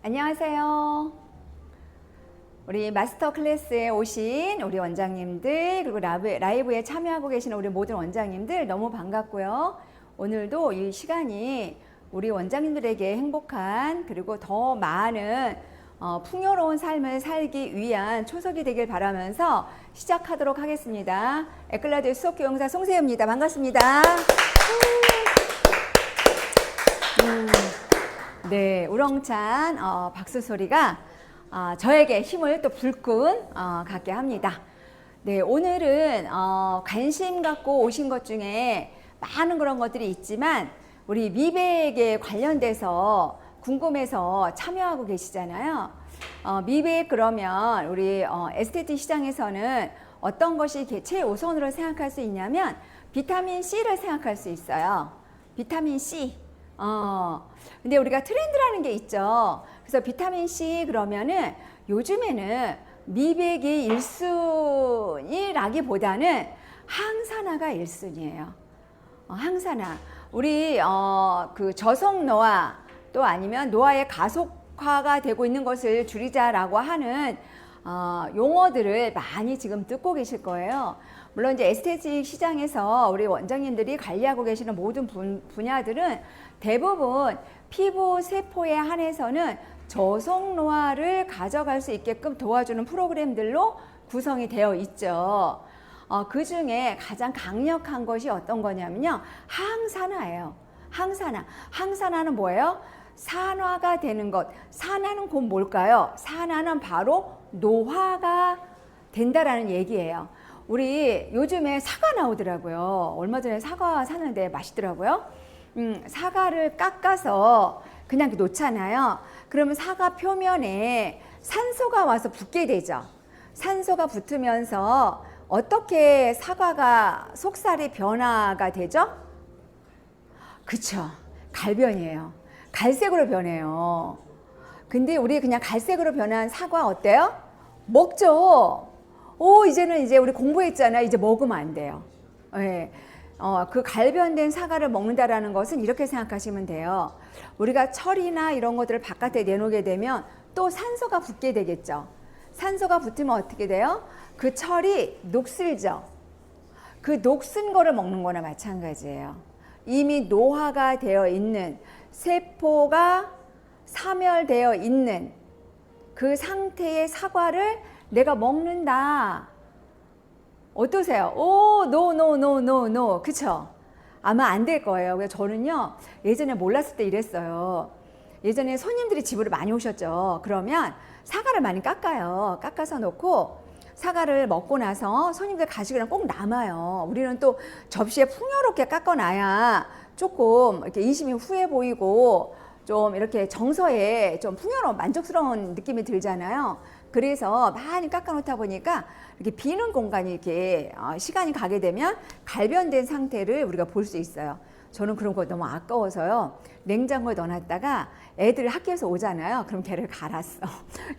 안녕하세요. 우리 마스터 클래스에 오신 우리 원장님들, 그리고 라이브에 참여하고 계시는 우리 모든 원장님들 너무 반갑고요. 오늘도 이 시간이 우리 원장님들에게 행복한, 그리고 더 많은 풍요로운 삶을 살기 위한 초석이 되길 바라면서 시작하도록 하겠습니다. 에클라드 수석교영사 송세입니다. 반갑습니다. 네, 우렁찬 박수 소리가 저에게 힘을 또 불끈 갖게 합니다. 네, 오늘은 관심 갖고 오신 것 중에 많은 그런 것들이 있지만 우리 미백에 관련돼서 궁금해서 참여하고 계시잖아요. 미백 그러면 우리 에스테틱 시장에서는 어떤 것이 최우선으로 생각할 수 있냐면 비타민 C를 생각할 수 있어요. 비타민 C. 근데 우리가 트렌드라는 게 있죠. 그래서 비타민 C 그러면은 요즘에는 미백이 1순위라기보다는 항산화가 1순위예요. 항산화. 우리 그 저속 노화 또 아니면 노화의 가속화가 되고 있는 것을 줄이자라고 하는 용어들을 많이 지금 듣고 계실 거예요. 물론 이제 에스테틱 시장에서 우리 원장님들이 관리하고 계시는 모든 분야들은 대부분 피부 세포에 한해서는 저속 노화를 가져갈 수 있게끔 도와주는 프로그램들로 구성이 되어 있죠. 그 중에 가장 강력한 것이 어떤 거냐면요. 항산화예요. 항산화. 항산화는 뭐예요? 산화가 되는 것. 산화는 곧 뭘까요? 산화는 바로 노화가 된다라는 얘기예요. 우리 요즘에 사과 나오더라고요. 얼마 전에 사과 사는데 맛있더라고요. 사과를 깎아서 그냥 놓잖아요. 그러면 사과 표면에 산소가 와서 붙게 되죠. 산소가 붙으면서 어떻게 사과가 속살이 변화가 되죠? 그쵸. 갈변이에요. 갈색으로 변해요. 근데 우리 그냥 갈색으로 변한 사과 어때요? 먹죠. 이제는 이제 우리 공부했잖아요. 이제 먹으면 안 돼요. 네. 그 갈변된 사과를 먹는다라는 것은 이렇게 생각하시면 돼요. 우리가 철이나 이런 것들을 바깥에 내놓게 되면 또 산소가 붙게 되겠죠. 산소가 붙으면 어떻게 돼요? 그 철이 녹슬죠. 그 녹슨 거를 먹는 거나 마찬가지예요. 이미 노화가 되어 있는 세포가 사멸되어 있는 그 상태의 사과를 내가 먹는다. 어떠세요? 노. 그쵸? 아마 안 될 거예요. 그래서 저는요, 예전에 몰랐을 때 이랬어요. 예전에 손님들이 집으로 많이 오셨죠. 그러면 사과를 많이 깎아요. 깎아서 놓고 사과를 먹고 나서 손님들 가시기는 꼭 남아요. 우리는 또 접시에 풍요롭게 깎아놔야 조금 이렇게 인심이 후해 보이고 좀 이렇게 정서에 좀 풍요로운 만족스러운 느낌이 들잖아요. 그래서 많이 깎아놓다 보니까 이렇게 비는 공간이 이렇게 시간이 가게 되면 갈변된 상태를 우리가 볼 수 있어요. 저는 그런 거 너무 아까워서요. 냉장고에 넣어놨다가 애들 학교에서 오잖아요. 그럼 걔를 갈았어.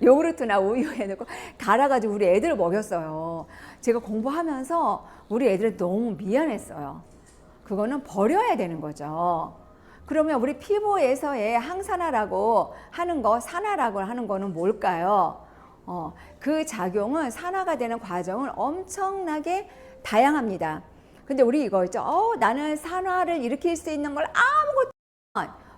요구르트나 우유에 넣고 갈아가지고 우리 애들을 먹였어요. 제가 공부하면서 우리 애들 너무 미안했어요. 그거는 버려야 되는 거죠. 그러면 우리 피부에서의 항산화라고 하는 거, 산화라고 하는 거는 뭘까요? 그 작용은 산화가 되는 과정은 엄청나게 다양합니다. 근데 우리 이거 있죠. 나는 산화를 일으킬 수 있는 걸 아무것도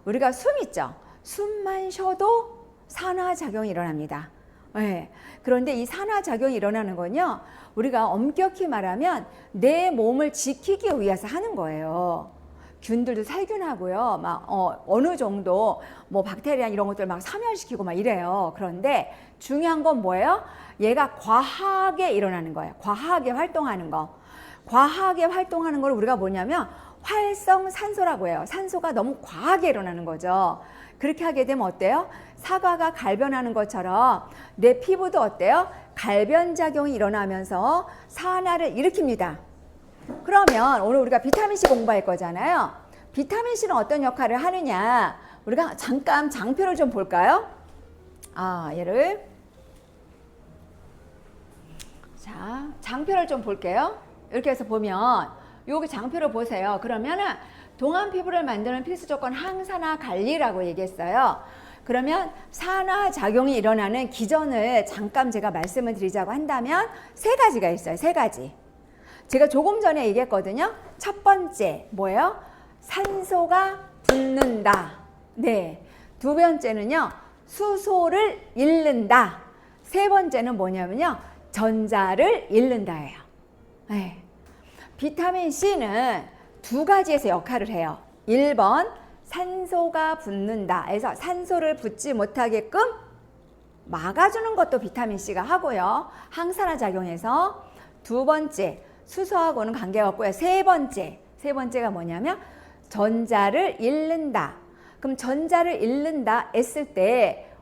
우리가 숨 있죠. 숨만 쉬어도 산화 작용이 일어납니다. 네. 그런데 이 산화 작용이 일어나는 건요. 우리가 엄격히 말하면 내 몸을 지키기 위해서 하는 거예요. 균들도 살균하고요. 막 어느 정도 뭐 박테리아 이런 것들 막 사멸시키고 막 이래요. 그런데 중요한 건 뭐예요? 얘가 과하게 일어나는 거예요. 과하게 활동하는 거. 과하게 활동하는 걸 우리가 뭐냐면 활성산소라고 해요. 산소가 너무 과하게 일어나는 거죠. 그렇게 하게 되면 어때요? 사과가 갈변하는 것처럼 내 피부도 어때요? 갈변작용이 일어나면서 산화를 일으킵니다. 그러면 오늘 우리가 비타민C 공부할 거잖아요. 비타민C는 어떤 역할을 하느냐, 우리가 잠깐 장표를 좀 볼까요? 얘를 자, 장표를 좀 볼게요. 이렇게 해서 보면 여기 장표를 보세요. 그러면은 동안 피부를 만드는 필수 조건 항산화 관리라고 얘기했어요. 그러면 산화작용이 일어나는 기전을 잠깐 제가 말씀을 드리자고 한다면 세 가지가 있어요. 세 가지. 제가 조금 전에 얘기했거든요. 첫 번째 뭐예요? 산소가 붙는다. 네. 두 번째는요. 수소를 잃는다. 세 번째는 뭐냐면요. 전자를 잃는다예요. 네. 비타민 C는 두 가지에서 역할을 해요. 1번 산소가 붙는다 해서 산소를 붙지 못하게끔 막아주는 것도 비타민 C가 하고요. 항산화 작용해서. 두 번째 수소하고는 관계가 없고요. 세 번째가 뭐냐면 전자를 잃는다. 그럼 전자를 잃는다 했을 때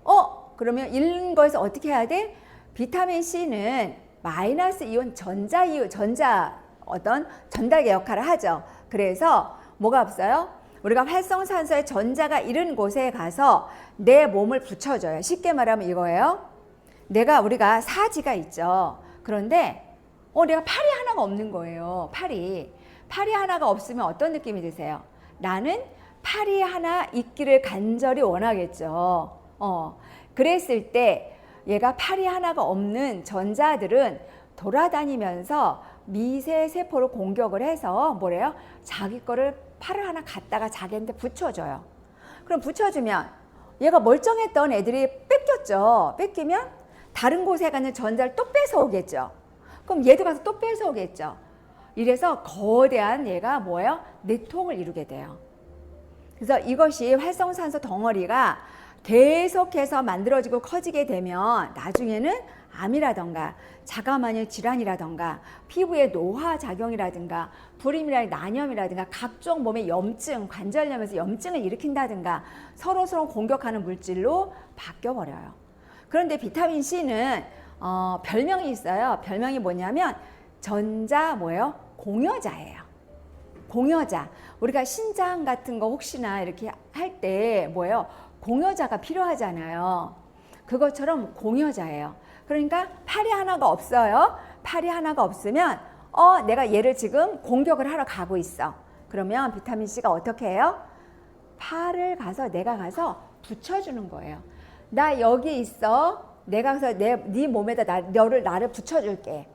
그러면 잃는 거에서 어떻게 해야 돼? 비타민 C는 마이너스 이온 전자 어떤 전달의 역할을 하죠. 그래서 뭐가 없어요? 우리가 활성산소의 전자가 이른 곳에 가서 내 몸을 붙여줘요. 쉽게 말하면 이거예요. 우리가 사지가 있죠. 그런데 내가 팔이 하나가 없는 거예요. 팔이 하나가 없으면 어떤 느낌이 드세요? 나는 팔이 하나 있기를 간절히 원하겠죠. 그랬을 때 얘가 팔이 하나가 없는 전자들은 돌아다니면서 미세 세포를 공격을 해서 뭐래요? 자기 거를 팔을 하나 갖다가 자기한테 붙여줘요. 그럼 붙여주면 얘가 멀쩡했던 애들이 뺏겼죠. 뺏기면 다른 곳에 가는 전자를 또 뺏어오겠죠. 그럼 얘도 가서 또 뺏어오겠죠. 이래서 거대한 얘가 뭐예요? 내통을 이루게 돼요. 그래서 이것이 활성산소 덩어리가 계속해서 만들어지고 커지게 되면 나중에는 암이라던가 자가만일 질환이라던가 피부의 노화작용이라든가 불임이라든가 난염이라든가 각종 몸의 염증, 관절염에서 염증을 일으킨다든가 서로 공격하는 물질로 바뀌어버려요. 그런데 비타민 C는 별명이 있어요. 별명이 뭐냐면 공여자예요. 공여자. 우리가 신장 같은 거 혹시나 이렇게 할 때 공여자가 필요하잖아요. 그것처럼 공여자예요. 그러니까 팔이 하나가 없어요. 팔이 하나가 없으면 내가 얘를 지금 공격을 하러 가고 있어. 그러면 비타민 C가 어떻게 해요? 내가 가서 붙여주는 거예요. 나 여기 있어. 내가 가서 네 몸에다 나를 붙여줄게.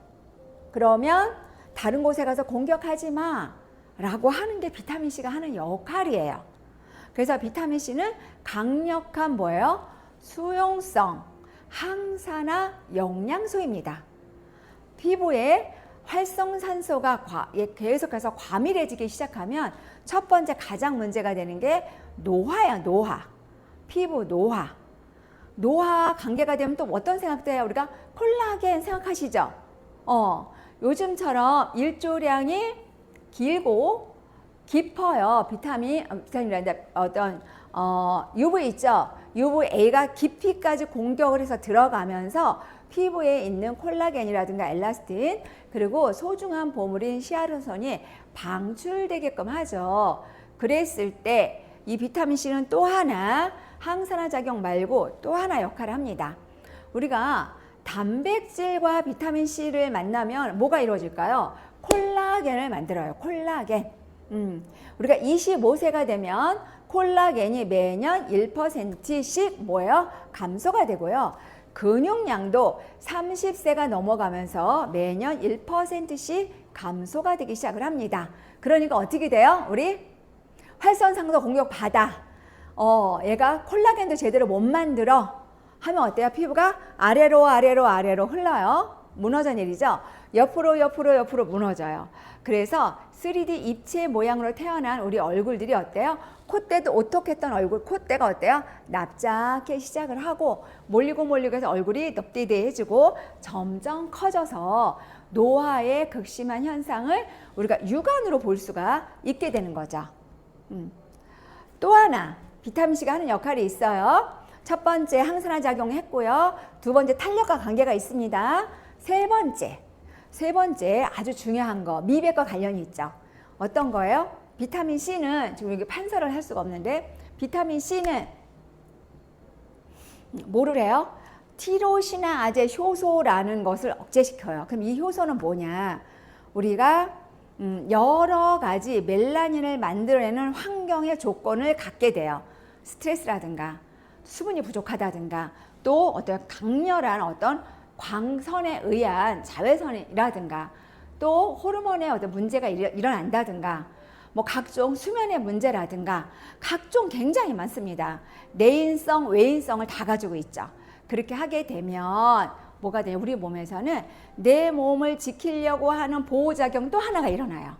그러면 다른 곳에 가서 공격하지 마 라고 하는 게 비타민 C가 하는 역할이에요. 그래서 비타민 C는 강력한 수용성 항산화 영양소입니다. 피부에 활성산소가 계속해서 과밀해지기 시작하면 첫 번째 가장 문제가 되는 게 노화예요. 피부 노화 관계가 되면 또 어떤 생각도 해요? 우리가 콜라겐 생각하시죠? 요즘처럼 일조량이 길고 깊어요. 비타민이라는데 UV 있죠? UVA가 깊이까지 공격을 해서 들어가면서 피부에 있는 콜라겐이라든가 엘라스틴 그리고 소중한 보물인 히알루론산이 방출되게끔 하죠. 그랬을 때 이 비타민 C는 또 하나 항산화 작용 말고 또 하나 역할을 합니다. 우리가 단백질과 비타민 C를 만나면 뭐가 이루어질까요? 콜라겐을 만들어요. 콜라겐. 우리가 25세가 되면 콜라겐이 매년 1%씩 감소가 되고요. 근육량도 30세가 넘어가면서 매년 1%씩 감소가 되기 시작을 합니다. 그러니까 어떻게 돼요? 우리 활성산소 공격 받아. 얘가 콜라겐도 제대로 못 만들어. 하면 어때요? 피부가 아래로 흘러요. 무너져 내리죠. 옆으로 무너져요. 그래서 3D 입체 모양으로 태어난 우리 얼굴들이 어때요? 콧대도 오똑했던 얼굴, 콧대가 어때요? 납작해 시작을 하고 몰리고 해서 얼굴이 넙대대해지고 점점 커져서 노화의 극심한 현상을 우리가 육안으로 볼 수가 있게 되는 거죠. 또 하나 비타민 C가 하는 역할이 있어요. 첫 번째 항산화 작용했고요. 두 번째 탄력과 관계가 있습니다. 세 번째 아주 중요한 거 미백과 관련이 있죠. 어떤 거예요? 비타민 C는 지금 여기 판서를 할 수가 없는데 비타민 C는 뭐를 해요? 티로시나아제 효소라는 것을 억제시켜요. 그럼 이 효소는 뭐냐? 우리가 여러 가지 멜라닌을 만들어내는 환경의 조건을 갖게 돼요. 스트레스라든가 수분이 부족하다든가 또 어떤 강렬한 어떤 광선에 의한 자외선이라든가 또 호르몬의 어떤 문제가 일어난다든가 뭐 각종 수면의 문제라든가 각종 굉장히 많습니다. 내인성, 외인성을 다 가지고 있죠. 그렇게 하게 되면 뭐가 돼요? 우리 몸에서는 내 몸을 지키려고 하는 보호작용 또 하나가 일어나요.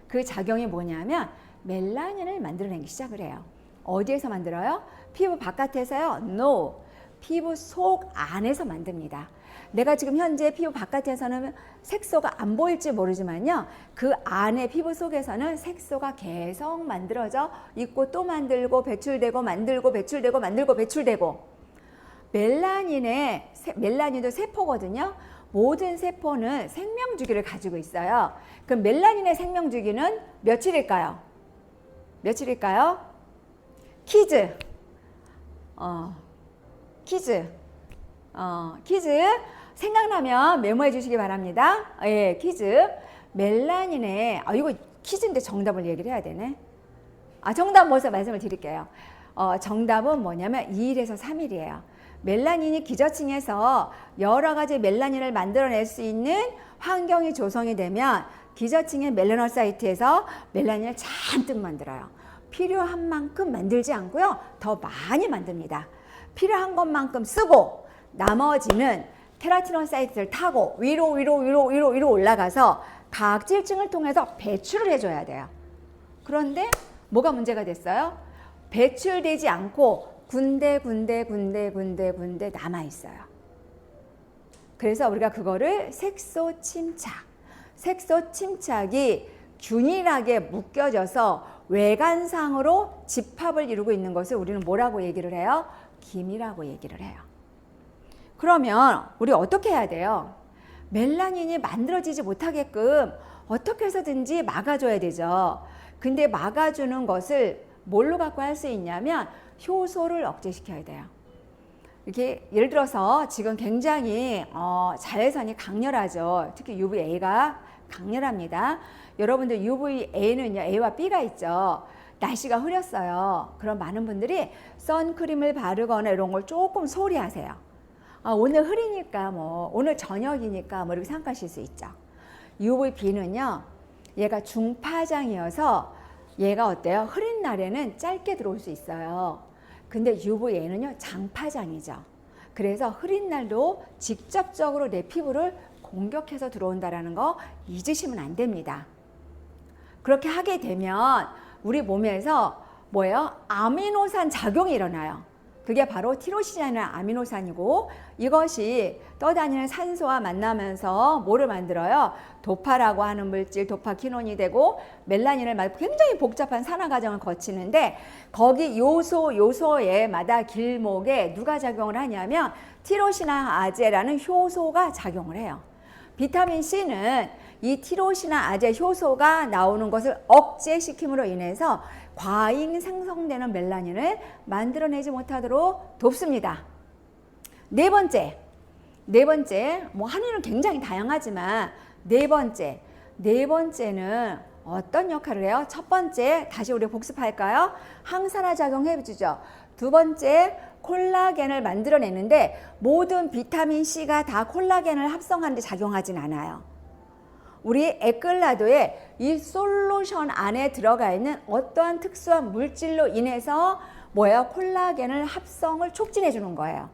그 작용이 뭐냐면 멜라닌을 만들어내기 시작을 해요. 어디에서 만들어요? 피부 바깥에서요? No. 피부 속 안에서 만듭니다. 내가 지금 현재 피부 바깥에서는 색소가 안 보일지 모르지만요. 그 안에 피부 속에서는 색소가 계속 만들어져 있고 또 만들고 배출되고 만들고 배출되고 만들고 배출되고 멜라닌도 세포거든요. 모든 세포는 생명주기를 가지고 있어요. 그럼 멜라닌의 생명주기는 며칠일까요? 며칠일까요? 퀴즈. 퀴즈. 생각나면 메모해 주시기 바랍니다. 예, 퀴즈. 멜라닌의, 이거 퀴즈인데 정답을 얘기를 해야 되네. 정답 먼저 말씀을 드릴게요. 정답은 뭐냐면 2일에서 3일이에요. 멜라닌이 기저층에서 여러 가지 멜라닌을 만들어낼 수 있는 환경이 조성이 되면 기저층의 멜라노사이트에서 멜라닌을 잔뜩 만들어요. 필요한 만큼 만들지 않고요. 더 많이 만듭니다. 필요한 것만큼 쓰고 나머지는 케라티노사이트를 타고 위로 올라가서 각질층을 통해서 배출을 해줘야 돼요. 그런데 뭐가 문제가 됐어요? 배출되지 않고 군데 남아 있어요. 그래서 우리가 그거를 색소 침착이 균일하게 묶여져서 외관상으로 집합을 이루고 있는 것을 우리는 뭐라고 얘기를 해요? 김이라고 얘기를 해요. 그러면 우리 어떻게 해야 돼요? 멜라닌이 만들어지지 못하게끔 어떻게 해서든지 막아줘야 되죠. 근데 막아주는 것을 뭘로 갖고 할 수 있냐면 효소를 억제시켜야 돼요. 이렇게 예를 들어서 지금 굉장히 자외선이 강렬하죠. 특히 UVA가 강렬합니다. 여러분들 UVA는요, A와 B가 있죠. 날씨가 흐렸어요. 그럼 많은 분들이 선크림을 바르거나 이런 걸 조금 소홀히 하세요. 오늘 흐리니까 오늘 저녁이니까 이렇게 생각하실 수 있죠. UVB는요, 얘가 중파장이어서 얘가 어때요? 흐린 날에는 짧게 들어올 수 있어요. 근데 UVA는요, 장파장이죠. 그래서 흐린 날도 직접적으로 내 피부를 공격해서 들어온다는 거 잊으시면 안 됩니다. 그렇게 하게 되면 우리 몸에서 뭐예요? 아미노산 작용이 일어나요. 그게 바로 티로신이라는 아미노산이고 이것이 떠다니는 산소와 만나면서 뭐를 만들어요? 도파라고 하는 물질, 도파키논이 되고 멜라닌을 만들고 굉장히 복잡한 산화 과정을 거치는데 거기 요소에마다 길목에 누가 작용을 하냐면 티로시나아제라는 효소가 작용을 해요. 비타민 C는 이 티로시나아제 효소가 나오는 것을 억제시킴으로 인해서 과잉 생성되는 멜라닌을 만들어내지 못하도록 돕습니다. 네 번째, 한의는 굉장히 다양하지만 네 번째는 어떤 역할을 해요? 첫 번째, 다시 우리 복습할까요? 항산화 작용해주죠. 두 번째, 콜라겐을 만들어내는데 모든 비타민 C가 다 콜라겐을 합성하는데 작용하진 않아요. 우리 에끌라도에 이 솔루션 안에 들어가 있는 어떠한 특수한 물질로 인해서 뭐예요? 콜라겐을 합성을 촉진해 주는 거예요.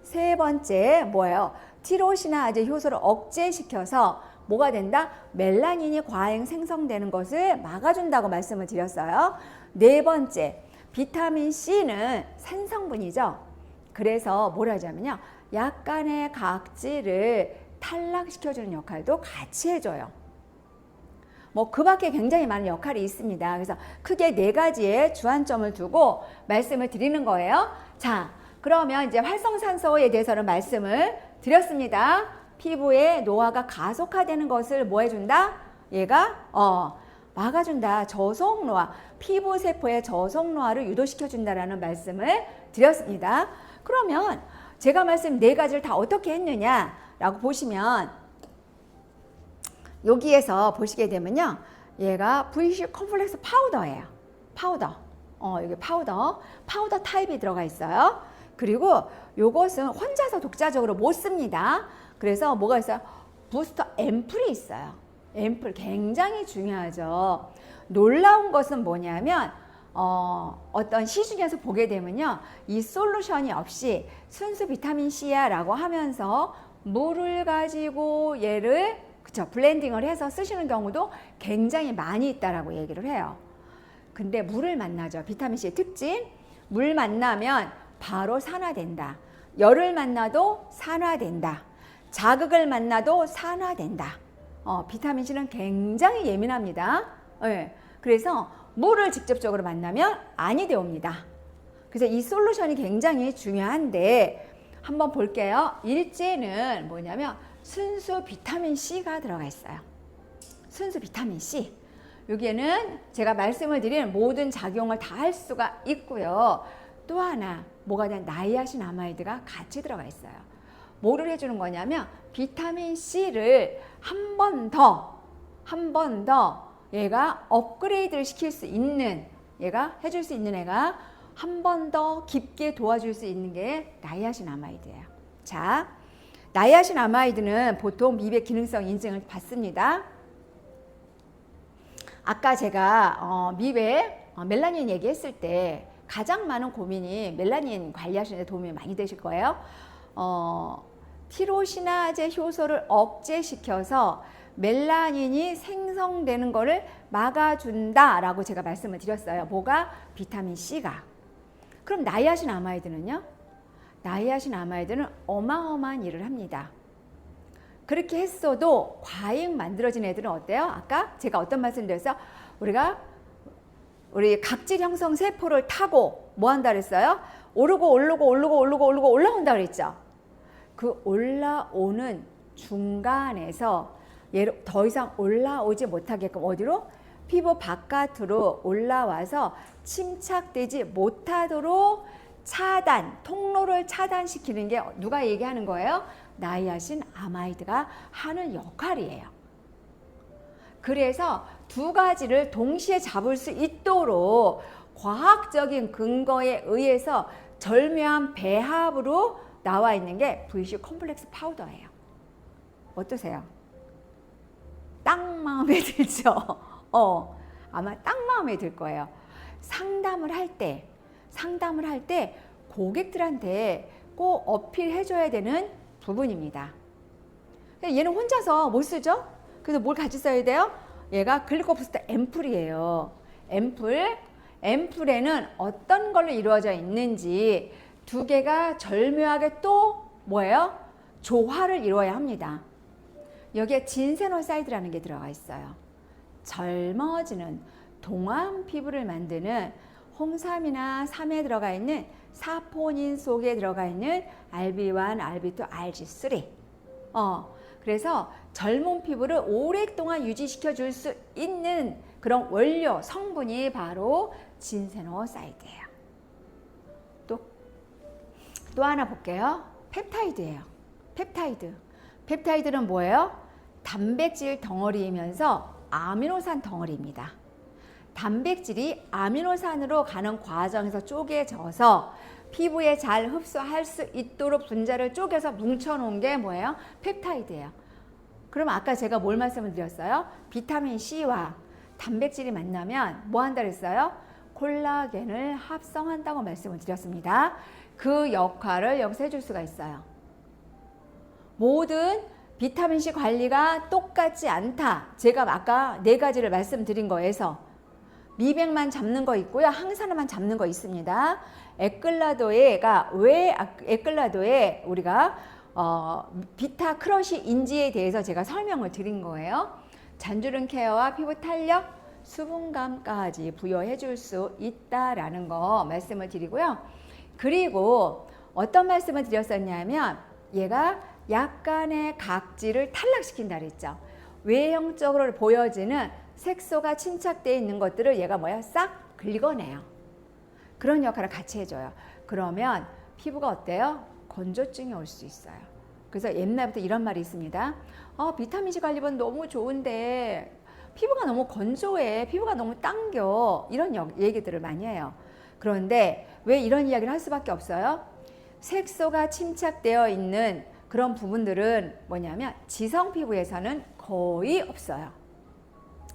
세 번째 뭐예요? 티로시나아제 효소를 억제시켜서 뭐가 된다? 멜라닌이 과잉 생성되는 것을 막아준다고 말씀을 드렸어요. 네 번째, 비타민 C는 산성분이죠. 그래서 뭐라 하자면요, 약간의 각질을 탈락시켜주는 역할도 같이 해줘요. 그 밖에 굉장히 많은 역할이 있습니다. 그래서 크게 네 가지의 주안점을 두고 말씀을 드리는 거예요. 자, 그러면 이제 활성산소에 대해서는 말씀을 드렸습니다. 피부의 노화가 가속화되는 것을 뭐 해준다? 얘가 막아준다. 저속노화, 피부세포의 저속노화를 유도시켜준다라는 말씀을 드렸습니다. 그러면 제가 말씀 네 가지를 다 어떻게 했느냐라고 보시면 여기에서 보시게 되면요, 얘가 VC 컴플렉스 파우더예요. 파우더. 여기 파우더 타입이 들어가 있어요. 그리고 요것은 혼자서 독자적으로 못 씁니다. 그래서 뭐가 있어요? 부스터 앰플이 있어요. 앰플 굉장히 중요하죠. 놀라운 것은 뭐냐면 어떤 시중에서 보게 되면요, 이 솔루션이 없이 순수 비타민 C야 라고 하면서 물을 가지고 얘를 블렌딩을 해서 쓰시는 경우도 굉장히 많이 있다라고 얘기를 해요. 근데 물을 만나죠. 비타민 C의 특징, 물 만나면 바로 산화된다. 열을 만나도 산화된다. 자극을 만나도 산화된다. 비타민 C는 굉장히 예민합니다. 네. 그래서 물을 직접적으로 만나면 안이 되옵니다. 그래서 이 솔루션이 굉장히 중요한데 한번 볼게요. 일제는 뭐냐면 순수 비타민 C가 들어가 있어요. 순수 비타민 C. 여기에는 제가 말씀을 드린 모든 작용을 다 할 수가 있고요. 또 하나 뭐가 된 나이아신아마이드가 같이 들어가 있어요. 뭐를 해주는 거냐면 비타민 C를 한 번 더 얘가 업그레이드를 시킬 수 있는, 얘가 해줄 수 있는 애가 한 번 더 깊게 도와줄 수 있는 게 나이아신아마이드예요. 자, 나이아신아마이드는 보통 미백 기능성 인증을 받습니다. 아까 제가 미백 멜라닌 얘기했을 때 가장 많은 고민이 멜라닌 관리하시는 데 도움이 많이 되실 거예요. 티로시나제 효소를 억제시켜서 멜라닌이 생성되는 거를 막아준다라고 제가 말씀을 드렸어요. 뭐가? 비타민 C가. 그럼 나이아신아마이드는요? 나이아신아마이드는 어마어마한 일을 합니다. 그렇게 했어도 과잉 만들어진 애들은 어때요? 아까 제가 어떤 말씀 드렸어요? 우리 각질 형성 세포를 타고 뭐 한다 그랬어요? 오르고 올라온다 그랬죠? 그 올라오는 중간에서 얘를 더 이상 올라오지 못하게끔 어디로? 피부 바깥으로 올라와서 침착되지 못하도록 통로를 차단시키는 게 누가 얘기하는 거예요? 나이아신아마이드가 하는 역할이에요. 그래서 두 가지를 동시에 잡을 수 있도록 과학적인 근거에 의해서 절묘한 배합으로 나와 있는 게 VC 콤플렉스 파우더예요. 어떠세요? 딱 마음에 들죠? 아마 딱 마음에 들 거예요. 상담을 할 때 고객들한테 꼭 어필해줘야 되는 부분입니다. 얘는 혼자서 못 쓰죠? 그래서 뭘 같이 써야 돼요? 얘가 글리코부스터 앰플이에요. 앰플에는 어떤 걸로 이루어져 있는지 두 개가 절묘하게 또 뭐예요? 조화를 이루어야 합니다. 여기에 진세노사이드라는 게 들어가 있어요. 젊어지는 동안 피부를 만드는 홍삼이나 삼에 들어가 있는 사포닌 속에 들어가 있는 RB1, RB2, RG3. 그래서 젊은 피부를 오랫동안 유지시켜 줄 수 있는 그런 원료, 성분이 바로 진세노사이드예요. 또 하나 볼게요. 펩타이드예요. 펩타이드는 뭐예요? 단백질 덩어리이면서 아미노산 덩어리입니다. 단백질이 아미노산으로 가는 과정에서 쪼개져서 피부에 잘 흡수할 수 있도록 분자를 쪼개서 뭉쳐놓은 게 뭐예요? 펩타이드예요. 그럼 아까 제가 뭘 말씀을 드렸어요? 비타민 C와 단백질이 만나면 뭐 한다 그랬어요? 콜라겐을 합성한다고 말씀을 드렸습니다. 그 역할을 여기서 해줄 수가 있어요. 모든 비타민C 관리가 똑같지 않다. 제가 아까 4가지를 말씀드린 거에서 미백만 잡는 거 있고요. 항산화만 잡는 거 있습니다. 에클라도에가 왜 에클라도에 우리가 비타 크러쉬인지에 대해서 제가 설명을 드린 거예요. 잔주름 케어와 피부 탄력, 수분감까지 부여해 줄 수 있다라는 거 말씀을 드리고요. 그리고 어떤 말씀을 드렸었냐면 얘가 약간의 각질을 탈락시킨다 그랬죠. 외형적으로 보여지는 색소가 침착되어 있는 것들을 얘가 싹 긁어내요. 그런 역할을 같이 해줘요. 그러면 피부가 어때요? 건조증이 올 수 있어요. 그래서 옛날부터 이런 말이 있습니다. 비타민C 관리본 너무 좋은데 피부가 너무 건조해, 피부가 너무 당겨, 이런 얘기들을 많이 해요. 그런데 왜 이런 이야기를 할 수밖에 없어요? 색소가 침착되어 있는 그런 부분들은 뭐냐면 지성 피부에서는 거의 없어요.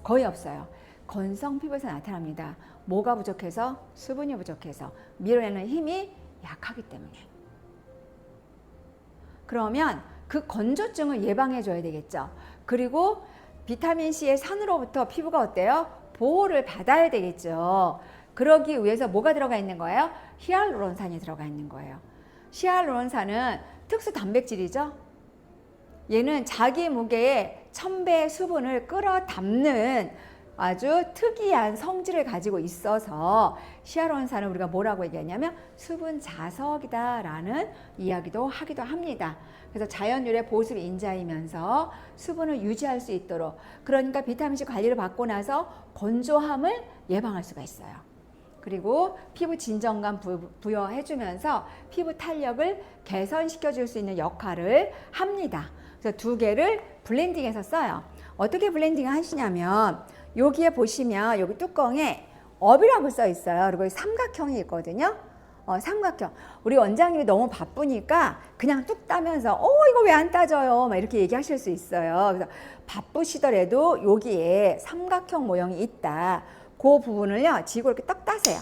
거의 없어요. 건성 피부에서 나타납니다. 뭐가 부족해서? 수분이 부족해서. 밀어내는 힘이 약하기 때문에. 그러면 그 건조증을 예방해 줘야 되겠죠. 그리고 비타민C의 산으로부터 피부가 어때요? 보호를 받아야 되겠죠. 그러기 위해서 뭐가 들어가 있는 거예요? 히알루론산이 들어가 있는 거예요. 히알루론산은 특수 단백질이죠. 얘는 자기 무게의 1000배의 수분을 끌어담는 아주 특이한 성질을 가지고 있어서 히알루론산을 우리가 뭐라고 얘기하냐면 수분 자석이다라는 이야기도 하기도 합니다. 그래서 자연유래 보습 인자이면서 수분을 유지할 수 있도록, 그러니까 비타민C 관리를 받고 나서 건조함을 예방할 수가 있어요. 그리고 피부 진정감 부여해주면서 피부 탄력을 개선시켜 줄 수 있는 역할을 합니다. 그래서 두 개를 블렌딩해서 써요. 어떻게 블렌딩 하시냐면 여기에 보시면 여기 뚜껑에 업이라고 써 있어요. 그리고 삼각형이 있거든요. 삼각형. 우리 원장님이 너무 바쁘니까 그냥 뚝 따면서 이거 왜 안 따져요? 막 이렇게 얘기하실 수 있어요. 그래서 바쁘시더라도 여기에 삼각형 모형이 있다. 그 부분을요, 지고 이렇게 떡 따세요.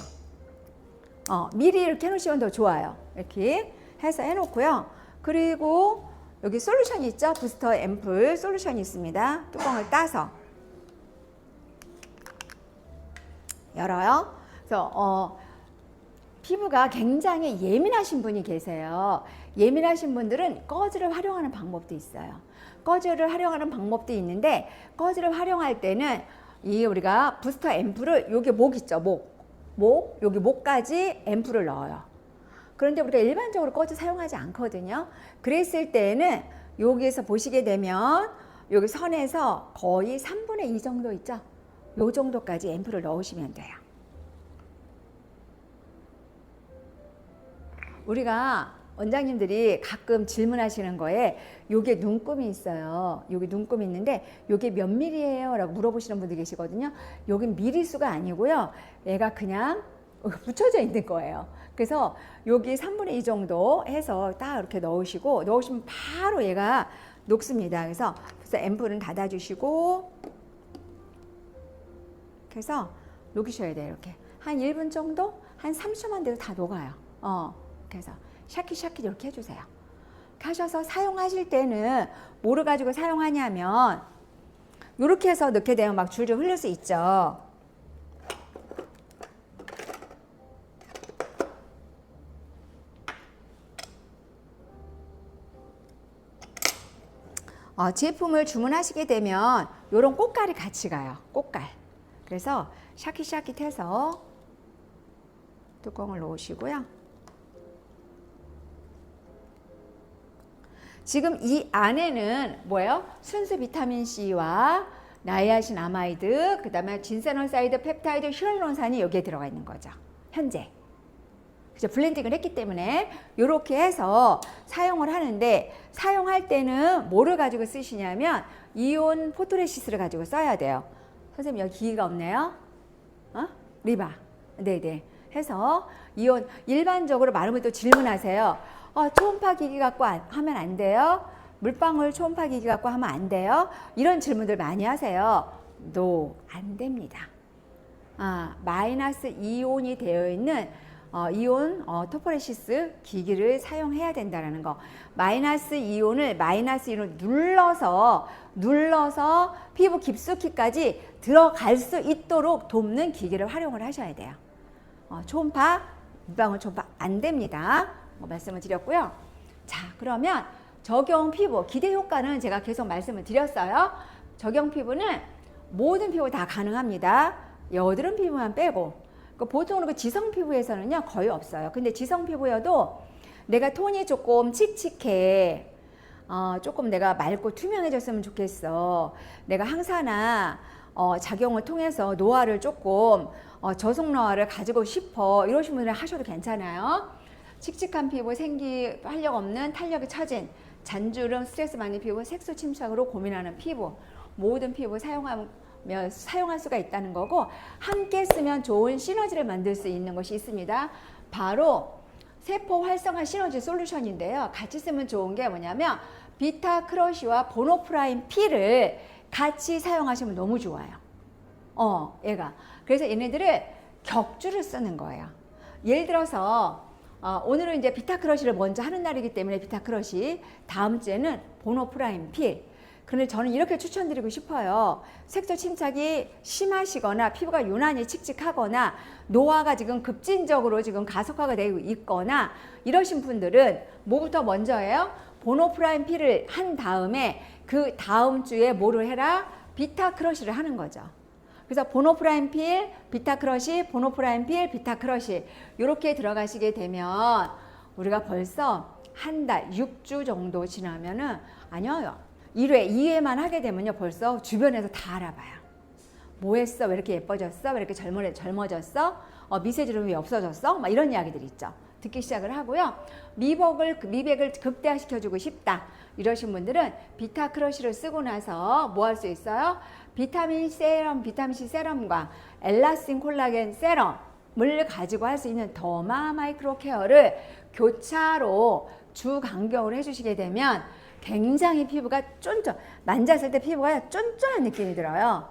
미리 이렇게 해놓으시면 더 좋아요. 이렇게 해서 해놓고요. 그리고 여기 솔루션이 있죠? 부스터 앰플 솔루션이 있습니다. 뚜껑을 따서 열어요. 그래서 피부가 굉장히 예민하신 분이 계세요. 예민하신 분들은 꺼즈를 활용하는 방법도 있어요. 꺼즈를 활용하는 방법도 있는데, 꺼즈를 활용할 때는 이 우리가 부스터 앰플을 여기 목 있죠? 목 여기 목까지 앰플을 넣어요. 그런데 우리가 일반적으로 꺼즈 사용하지 않거든요. 그랬을 때는 여기에서 보시게 되면 여기 선에서 거의 3분의 2 정도 있죠? 요 정도까지 앰플을 넣으시면 돼요. 우리가 원장님들이 가끔 질문하시는 거에 요게 눈금이 있어요. 여기 눈금이 있는데 요게 몇 밀리예요? 라고 물어보시는 분들 계시거든요. 여긴 밀리수가 아니고요. 얘가 그냥 붙여져 있는 거예요. 그래서 여기 3분의 2 정도 해서 딱 이렇게 넣으시면 바로 얘가 녹습니다. 그래서 앰플은 닫아주시고 그래서 녹이셔야 돼요. 이렇게 한 1분 정도, 한 30초만 돼도 다 녹아요. 그래서 샤키샤키 이렇게 해주세요. 하셔서 사용하실 때는 뭐를 가지고 사용하냐면 이렇게 해서 넣게 되면 막 줄줄 흘릴 수 있죠. 제품을 주문하시게 되면 이런 꽃갈이 같이 가요. 꽃갈. 그래서 샤킷샤킷 해서 뚜껑을 놓으시고요. 지금 이 안에는 뭐예요? 순수 비타민C와 나이아신 아마이드, 그 다음에 진세놀사이드, 펩타이드, 히알루론산이 여기에 들어가 있는 거죠. 현재. 그죠? 블렌딩을 했기 때문에 이렇게 해서 사용을 하는데, 사용할 때는 뭐를 가지고 쓰시냐면 이온 포토레시스를 가지고 써야 돼요. 선생님 여기 기기가 없네요. 리바. 네네. 해서 이온, 일반적으로 많은 분들 또 질문하세요. 초음파 기기 갖고 하면 안 돼요? 물방울 초음파 기기 갖고 하면 안 돼요? 이런 질문들 많이 하세요. No, 안 됩니다. 마이너스 이온이 되어 있는 이온 토포레시스 기기를 사용해야 된다는 거. 마이너스 이온을 눌러서 피부 깊숙이까지 들어갈 수 있도록 돕는 기기를 활용을 하셔야 돼요. 초음파, 물방울 초음파 안 됩니다. 말씀을 드렸고요. 자, 그러면 적용 피부 기대 효과는 제가 계속 말씀을 드렸어요. 적용 피부는 모든 피부 다 가능합니다. 여드름 피부만 빼고. 보통으로 지성 피부에서는요 거의 없어요. 근데 지성 피부여도 내가 톤이 조금 칙칙해, 조금 내가 맑고 투명해졌으면 좋겠어, 내가 항산화 작용을 통해서 노화를 조금 저속 노화를 가지고 싶어, 이러신 분들은 하셔도 괜찮아요. 칙칙한 피부, 생기 활력 없는, 탄력이 처진, 잔주름, 스트레스 많은 피부, 색소 침착으로 고민하는 피부, 모든 피부 사용하면 사용할 수가 있다는 거고, 함께 쓰면 좋은 시너지를 만들 수 있는 것이 있습니다. 바로 세포 활성화 시너지 솔루션인데요. 같이 쓰면 좋은 게 뭐냐면 비타 크러쉬와 보노프라인 P를 같이 사용하시면 너무 좋아요. 얘가. 그래서 얘네들을 격주를 쓰는 거예요. 예를 들어서 오늘은 이제 비타 크러쉬를 먼저 하는 날이기 때문에 비타 크러쉬, 다음 주에는 보노프라인 P. 그런데 저는 이렇게 추천드리고 싶어요. 색소 침착이 심하시거나 피부가 유난히 칙칙하거나 노화가 지금 급진적으로 지금 가속화가 되고 있거나 이러신 분들은 뭐부터 먼저 해요? 보노프라인 P를 한 다음에 그 다음 주에 뭐를 해라? 비타 크러쉬를 하는 거죠. 그래서 보노프라인 필, 비타 크러쉬, 보노프라인 필, 비타 크러쉬 이렇게 들어가시게 되면 우리가 벌써 한 달, 6주 정도 지나면은 아니요. 1회, 2회만 하게 되면요. 벌써 주변에서 다 알아봐요. 뭐 했어? 왜 이렇게 예뻐졌어? 왜 이렇게 젊어졌어? 미세주름이 없어졌어? 막 이런 이야기들이 있죠. 듣기 시작을 하고요. 미백을 극대화시켜주고 싶다. 이러신 분들은 비타 크러쉬를 쓰고 나서 뭐 할 수 있어요? 비타민C 세럼과 엘라스틴 콜라겐 세럼을 가지고 할 수 있는 더마 마이크로 케어를 교차로 주 간격으로 해주시게 되면 굉장히 피부가 만졌을 때 피부가 쫀쫀한 느낌이 들어요.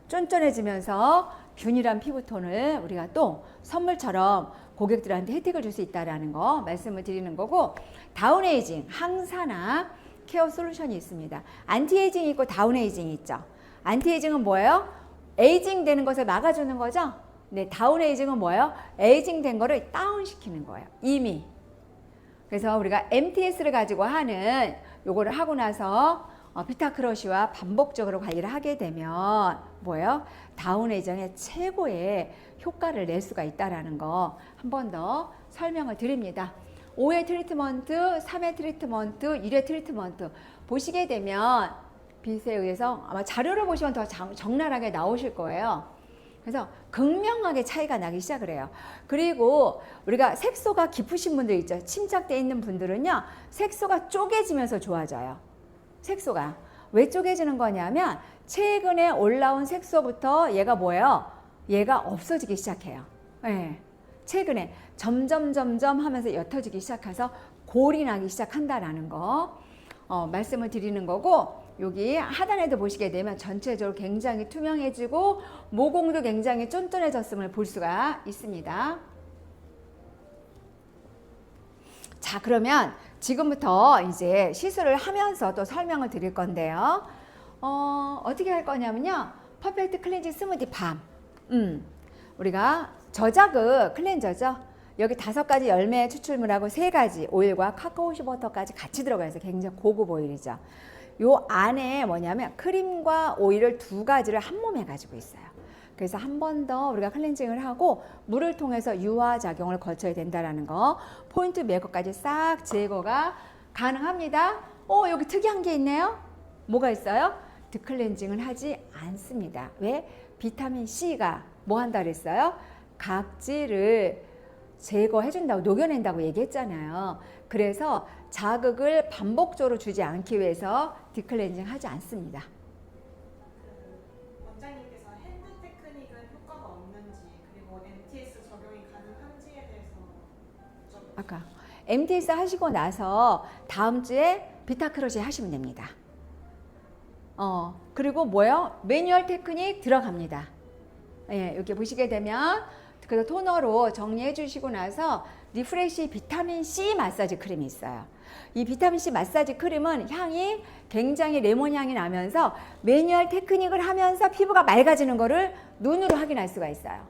쫀쫀해지면서 균일한 피부톤을 우리가 또 선물처럼 고객들한테 혜택을 줄 수 있다는 거 말씀을 드리는 거고, 다운에이징, 항산화 케어 솔루션이 있습니다. 안티에이징이 있고 다운에이징이 있죠. 안티에이징은 뭐예요? 에이징 되는 것을 막아주는 거죠. 네, 다운에이징은 뭐예요? 에이징 된 거를 다운시키는 거예요. 이미. 그래서 우리가 MTS를 가지고 하는 요거를 하고 나서 비타 크러쉬와 반복적으로 관리를 하게 되면 뭐예요? 다운에이징의 최고의 효과를 낼 수가 있다는 거 한 번 더 설명을 드립니다. 5회 트리트먼트, 3회 트리트먼트, 1회 트리트먼트 보시게 되면 빛에 의해서 아마 자료를 보시면 더 적나라하게 나오실 거예요. 그래서 극명하게 차이가 나기 시작을 해요. 그리고 우리가 색소가 깊으신 분들 있죠. 침착되어 있는 분들은요. 색소가 쪼개지면서 좋아져요. 색소가. 왜 쪼개지는 거냐면 최근에 올라온 색소부터 얘가 뭐예요? 얘가 없어지기 시작해요. 네. 최근에 점점 하면서 옅어지기 시작해서 골이 나기 시작한다라는 거 말씀을 드리는 거고, 여기 하단에도 보시게 되면 전체적으로 굉장히 투명해지고 모공도 굉장히 쫀쫀해졌음을 볼 수가 있습니다. 자, 그러면 지금부터 이제 시술을 하면서 또 설명을 드릴 건데요. 어떻게 할 거냐면요. 퍼펙트 클렌징 스무디 밤. 우리가 저자극 클렌저죠. 여기 5가지 열매 추출물하고 3가지 오일과 카카오시 버터까지 같이 들어가 있어요. 굉장히 고급 오일이죠. 요 안에 뭐냐면 크림과 오일을 2가지를 한 몸에 가지고 있어요. 그래서 한 번 더 우리가 클렌징을 하고 물을 통해서 유화 작용을 거쳐야 된다는 거, 포인트 메이크업까지 싹 제거가 가능합니다. 여기 특이한 게 있네요. 뭐가 있어요? 드클렌징을 하지 않습니다. 왜? 비타민 C가 뭐 한다 그랬어요? 각질을 제거해준다고, 녹여낸다고 얘기했잖아요. 그래서 자극을 반복적으로 주지 않기 위해서 디클렌징 하지 않습니다. 원장님께서 핸드 테크닉은 효과가 없는지, 그리고 MTS 적용이 가능한지에 대해서 여쭤보겠습니다. 아까 MTS 하시고 나서 다음 주에 비타 크러쉬 하시면 됩니다. 그리고 뭐요? 매뉴얼 테크닉 들어갑니다. 예, 여기 보시게 되면 그래서 토너로 정리해 주시고 나서 리프레쉬 비타민 C 마사지 크림이 있어요. 이 비타민 C 마사지 크림은 향이 굉장히 레몬 향이 나면서 매뉴얼 테크닉을 하면서 피부가 맑아지는 거를 눈으로 확인할 수가 있어요.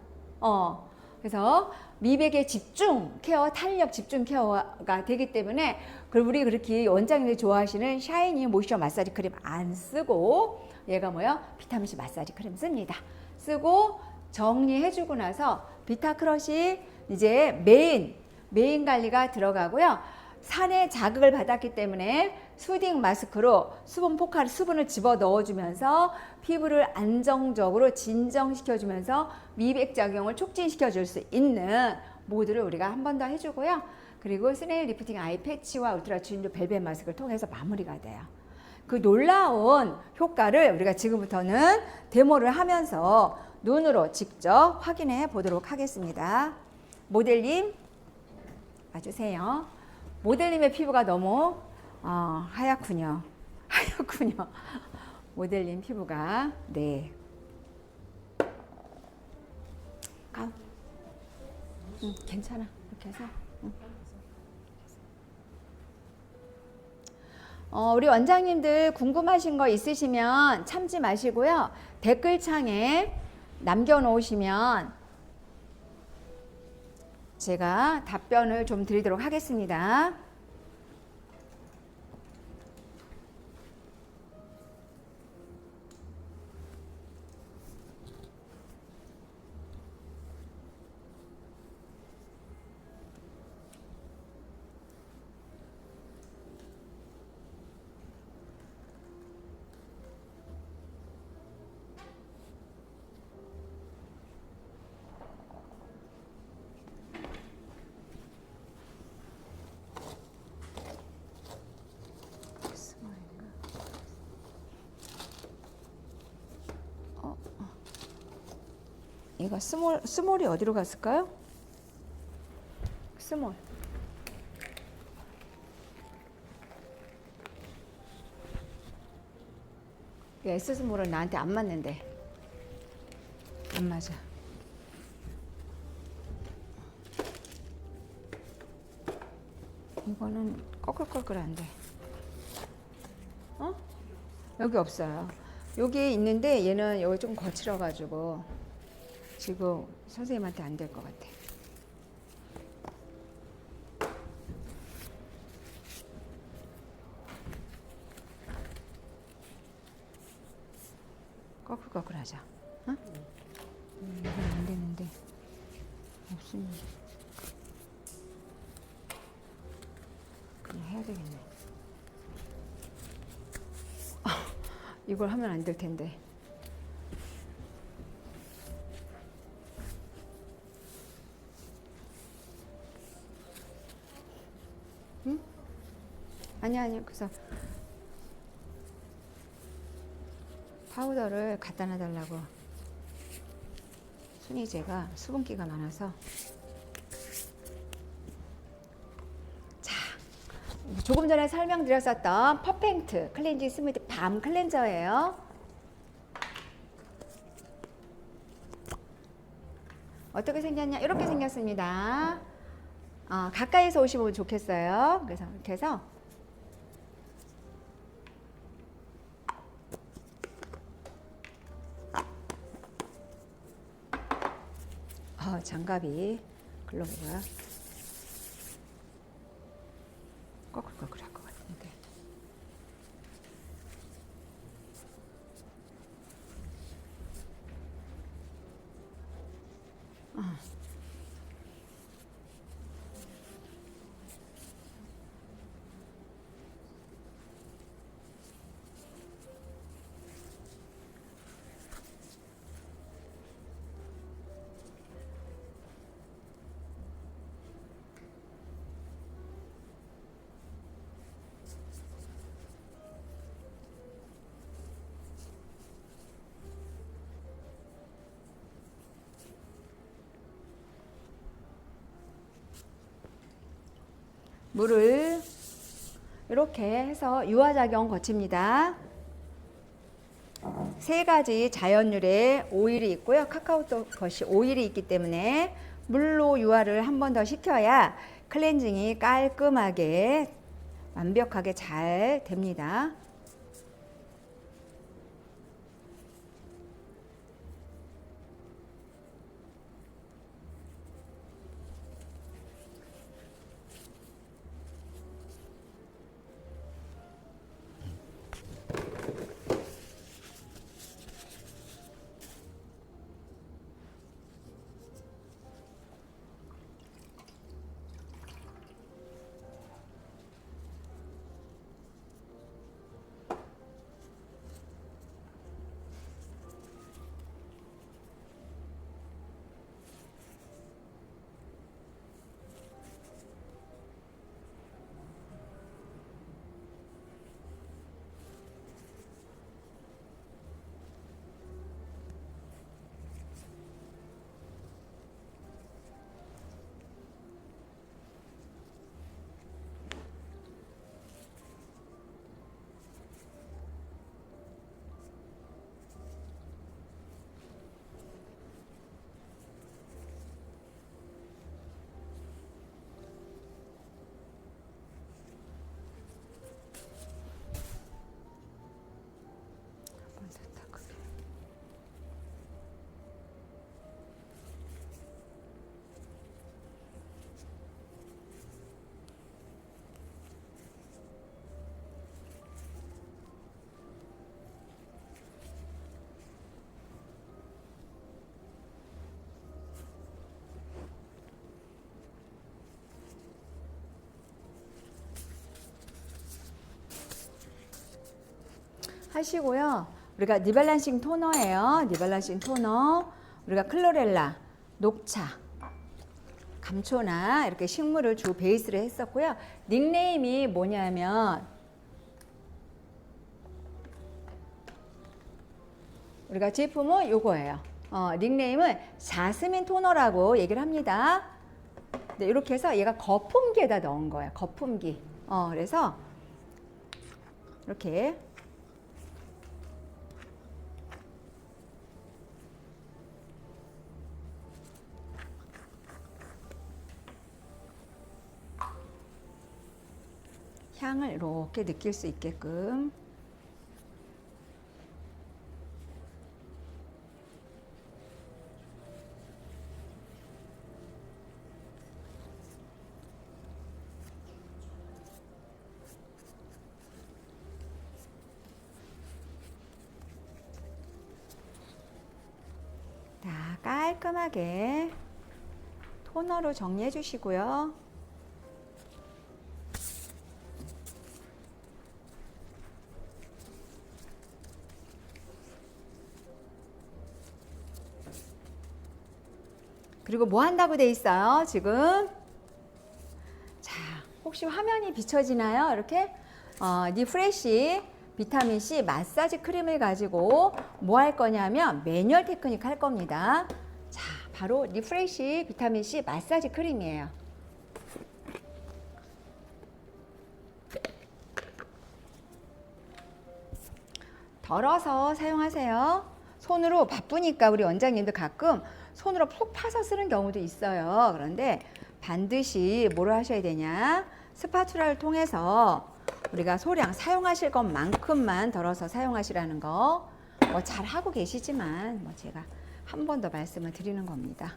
그래서 미백의 집중 케어, 탄력 집중 케어가 되기 때문에 우리 그렇게 원장님들이 좋아하시는 샤이니 모이처 마사지 크림 안 쓰고 얘가 뭐예요? 비타민 C 마사지 크림 씁니다. 쓰고 정리해주고 나서 비타 크러쉬 이제 메인 관리가 들어가고요. 산의 자극을 받았기 때문에 수딩 마스크로 수분을 집어 넣어주면서 피부를 안정적으로 진정시켜주면서 미백 작용을 촉진시켜 줄 수 있는 모드를 우리가 한 번 더 해주고요. 그리고 스네일 리프팅 아이 패치와 울트라 주인조 벨벳 마스크를 통해서 마무리가 돼요. 그 놀라운 효과를 우리가 지금부터는 데모를 하면서 눈으로 직접 확인해 보도록 하겠습니다. 모델님 와주세요. 모델님의 피부가 너무 하얗군요. 하얗군요. 모델님 피부가 네. 괜찮아. 이렇게 해서. 우리 원장님들 궁금하신 거 있으시면 참지 마시고요. 댓글창에 남겨놓으시면 제가 답변을 좀 드리도록 하겠습니다. 이거 스몰이 어디로 갔을까요? 스몰. S 스몰은 나한테 안 맞는데. 안 맞아. 이거는 꺼끌꺼끌한데. 여기 없어요. 여기 있는데 얘는 여기 좀 거칠어가지고 지금 선생님한테 안 될 것 같아. 꺼끌꺼끌하자. 응? 이건 안 되는데 없으면 그냥 해야 되겠네. 이걸 하면 안 될 텐데. 응? 아니 그래서 파우더를 갖다 놔달라고. 순이제가 수분기가 많아서. 자, 조금 전에 설명드렸었던 퍼펙트 클렌징 스무디 밤 클렌저예요. 어떻게 생겼냐? 이렇게 생겼습니다. 가까이서 오시면 좋겠어요. 그래서 이렇게 해서 장갑이 글로브가 꺼끌꺼끌할 것 같은데. 물을 이렇게 해서 유화작용 거칩니다. 3가지 자연유래 오일이 있고요. 카카오넛이 오일이 있기 때문에 물로 유화를 한 번 더 시켜야 클렌징이 깔끔하게 완벽하게 잘 됩니다. 하시고요. 우리가 리밸런싱 토너예요. 리밸런싱 토너. 우리가 클로렐라, 녹차, 감초나 이렇게 식물을 주 베이스로 했었고요. 닉네임이 뭐냐면 우리가 제품은 요거예요. 닉네임은 자스민 토너라고 얘기를 합니다. 네, 이렇게 해서 얘가 거품기에다 넣은 거예요. 거품기. 그래서 이렇게 향을 이렇게 느낄 수 있게끔 다 깔끔하게 토너로 정리해 주시고요. 그리고 뭐 한다고 돼 있어요? 지금 자, 혹시 화면이 비춰지나요? 이렇게 리프레쉬 비타민C 마사지 크림을 가지고 뭐 할 거냐면 매뉴얼 테크닉 할 겁니다. 자, 바로 리프레쉬 비타민C 마사지 크림이에요. 덜어서 사용하세요. 손으로 바쁘니까 우리 원장님들 가끔 손으로 푹 파서 쓰는 경우도 있어요. 그런데 반드시 뭐를 하셔야 되냐? 스파츌라를 통해서 우리가 소량 사용하실 것만큼만 덜어서 사용하시라는 거. 뭐 잘 하고 계시지만 뭐 제가 한 번 더 말씀을 드리는 겁니다.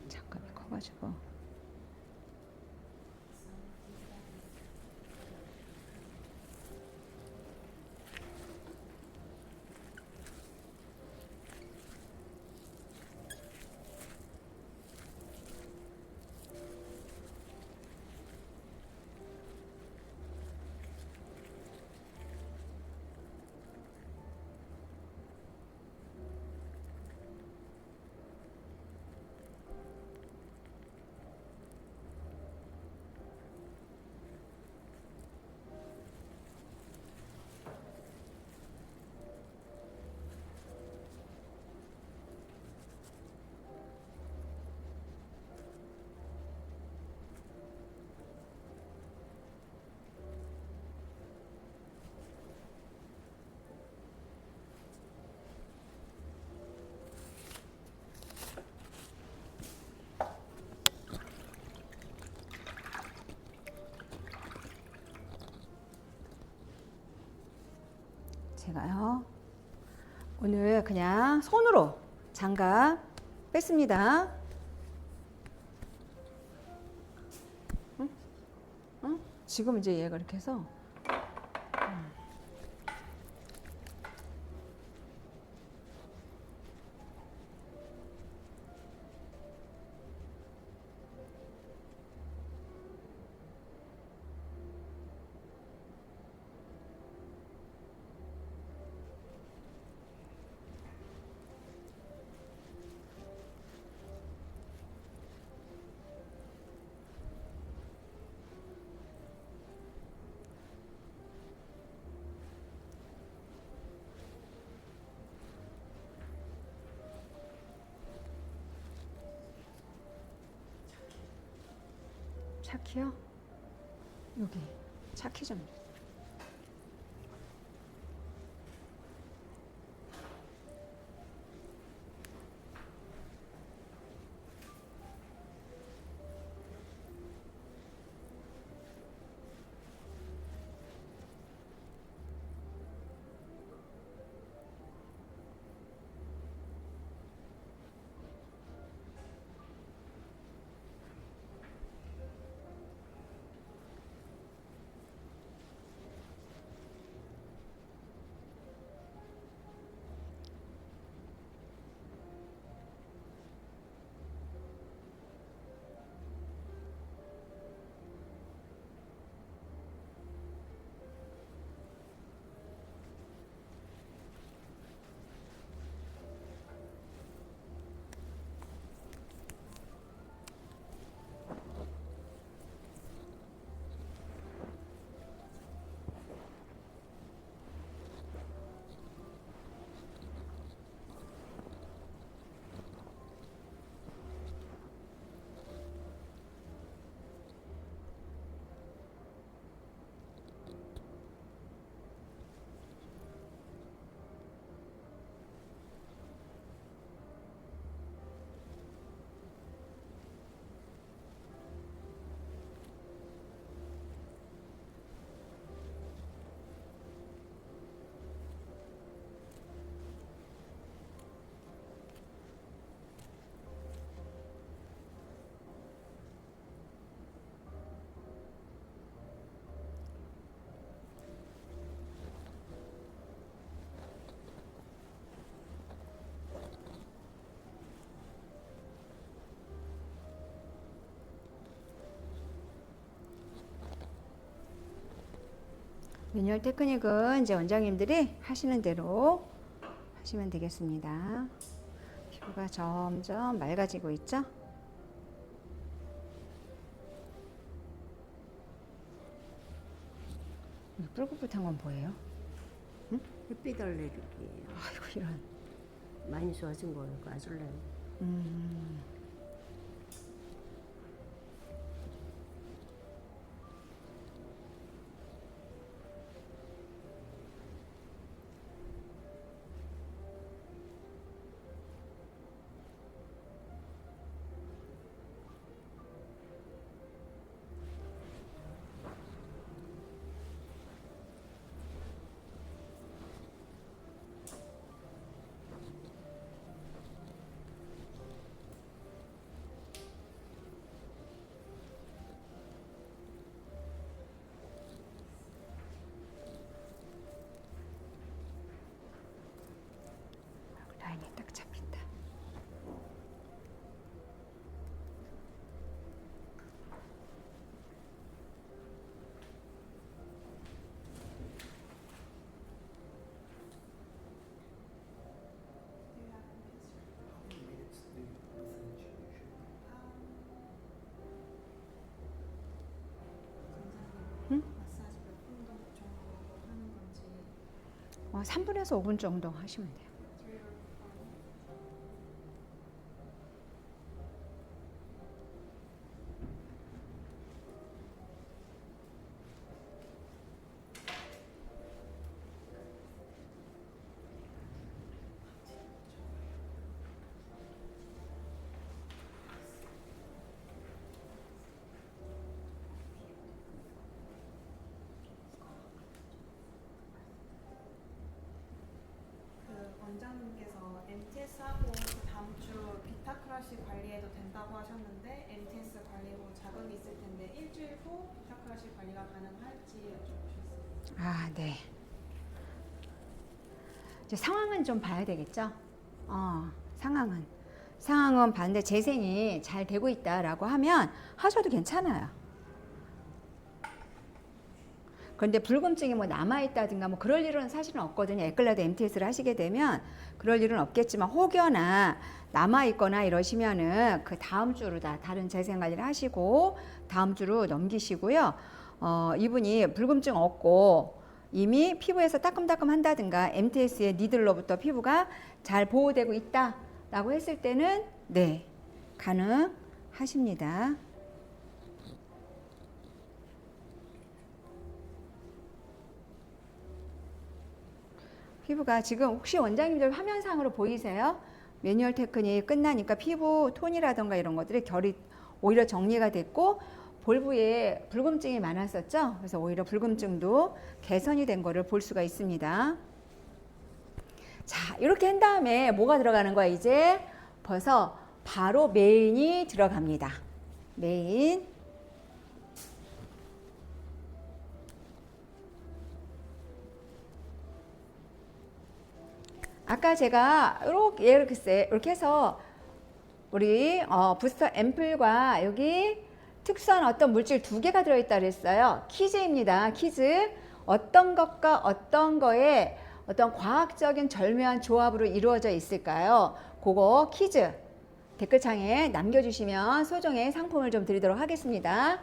잠깐만 커가지고. 제가요 오늘 그냥 손으로 장갑 뺐습니다. 응? 응? 지금 이제 얘가 이렇게 해서 차키요? 여기 차키 좀. 매뉴얼 테크닉은 이제 원장님들이 하시는 대로 하시면 되겠습니다. 피부가 점점 맑아지고 있죠? 뿔긋뿔긋한 건 뭐예요? 햇빛 알레르기예요. 아이고 이런. 많이 좋아진 거예요. 그 아줄레. 라인이 딱 잡힌다. 마사지 몇 분 정도 하는 건지 3분에서 5분 정도 하시면 돼요. 그 원장님께서 MTS 하고 그 다음 주 비타 크러쉬 관리해도 된다고 하셨는데 MTS 관리 후 자극이 있을 텐데 일주일 후 비타 크러쉬 관리가 가능할지 여쭤보셨어요. 아, 네. 이제 상황은 좀 봐야 되겠죠? 상황은 봤는데 재생이 잘 되고 있다라고 하면 하셔도 괜찮아요. 그런데 불금증이 뭐 남아있다든가 뭐 그럴 일은 사실은 없거든요. 에클라드 MTS를 하시게 되면 그럴 일은 없겠지만 혹여나 남아있거나 이러시면은 그 다음 주로 다 다른 재생 관리를 하시고 다음 주로 넘기시고요. 이분이 불금증 없고 이미 피부에서 따끔따끔 한다든가 MTS의 니들로부터 피부가 잘 보호되고 있다라고 했을 때는 네, 가능하십니다. 피부가 지금 혹시 원장님들 화면상으로 보이세요? 매뉴얼 테크닉 끝나니까 피부 톤이라던가 이런 것들이 결이 오히려 정리가 됐고 볼 부위에 붉음증이 많았었죠. 그래서 오히려 붉음증도 개선이 된 거를 볼 수가 있습니다. 자, 이렇게 한 다음에 뭐가 들어가는 거야? 이제 벌써 바로 메인이 들어갑니다. 메인. 아까 제가 이렇게 해서 우리 부스터 앰플과 여기 특수한 어떤 물질 두 개가 들어있다 그랬어요. 퀴즈입니다. 퀴즈. 어떤 것과 어떤 거에 어떤 과학적인 절묘한 조합으로 이루어져 있을까요? 그거 퀴즈 댓글창에 남겨주시면 소정의 상품을 좀 드리도록 하겠습니다.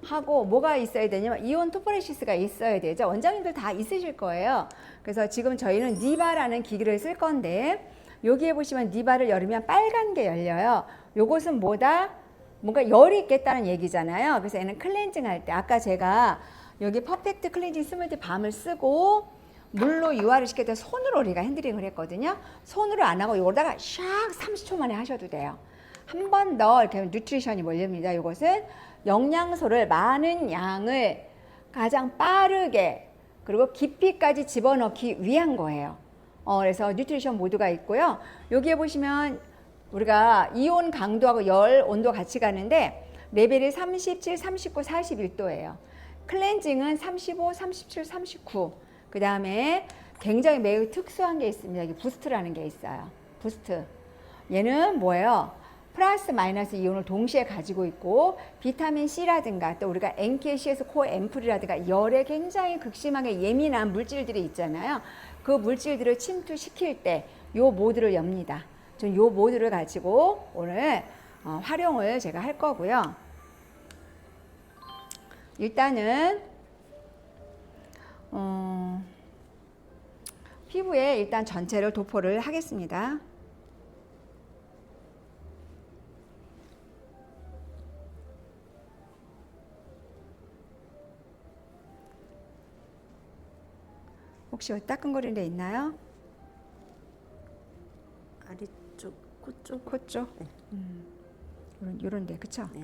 하고 뭐가 있어야 되냐면 이온 토포레시스가 있어야 되죠. 원장님들 다 있으실 거예요. 그래서 지금 저희는 니바라는 기기를 쓸 건데 여기에 보시면 니바를 열으면 빨간 게 열려요. 요것은 뭐다? 뭔가 열이 있겠다는 얘기잖아요. 그래서 얘는 클렌징 할 때 아까 제가 여기 퍼펙트 클렌징 스무디 밤을 쓰고 물로 유화를 시킬 때 손으로 우리가 핸들링을 했거든요. 손으로 안 하고 여기다가 샥 30초 만에 하셔도 돼요. 한 번 더 이렇게 하면 뉴트리션이 몰립니다. 이것은 영양소를 많은 양을 가장 빠르게 그리고 깊이까지 집어넣기 위한 거예요. 그래서 뉴트리션 모드가 있고요. 여기에 보시면 우리가 이온 강도하고 열 온도 같이 가는데 레벨이 37, 39, 41도예요. 클렌징은 35, 37, 39. 그 다음에 굉장히 매우 특수한 게 있습니다. 여기 부스트라는 게 있어요. 부스트. 얘는 뭐예요? 플러스 마이너스 이온을 동시에 가지고 있고 비타민 C라든가 또 우리가 NKCS 코어 앰플이라든가 열에 굉장히 극심하게 예민한 물질들이 있잖아요. 그 물질들을 침투시킬 때 요 모드를 엽니다. 전 요 모드를 가지고 오늘 활용을 제가 할 거고요. 일단은 피부에 일단 전체를 도포를 하겠습니다. 혹시 따끔거리는 데 있나요? 아래쪽 코 쪽. 코 쪽? 네. 요런 데, 그쵸? 네.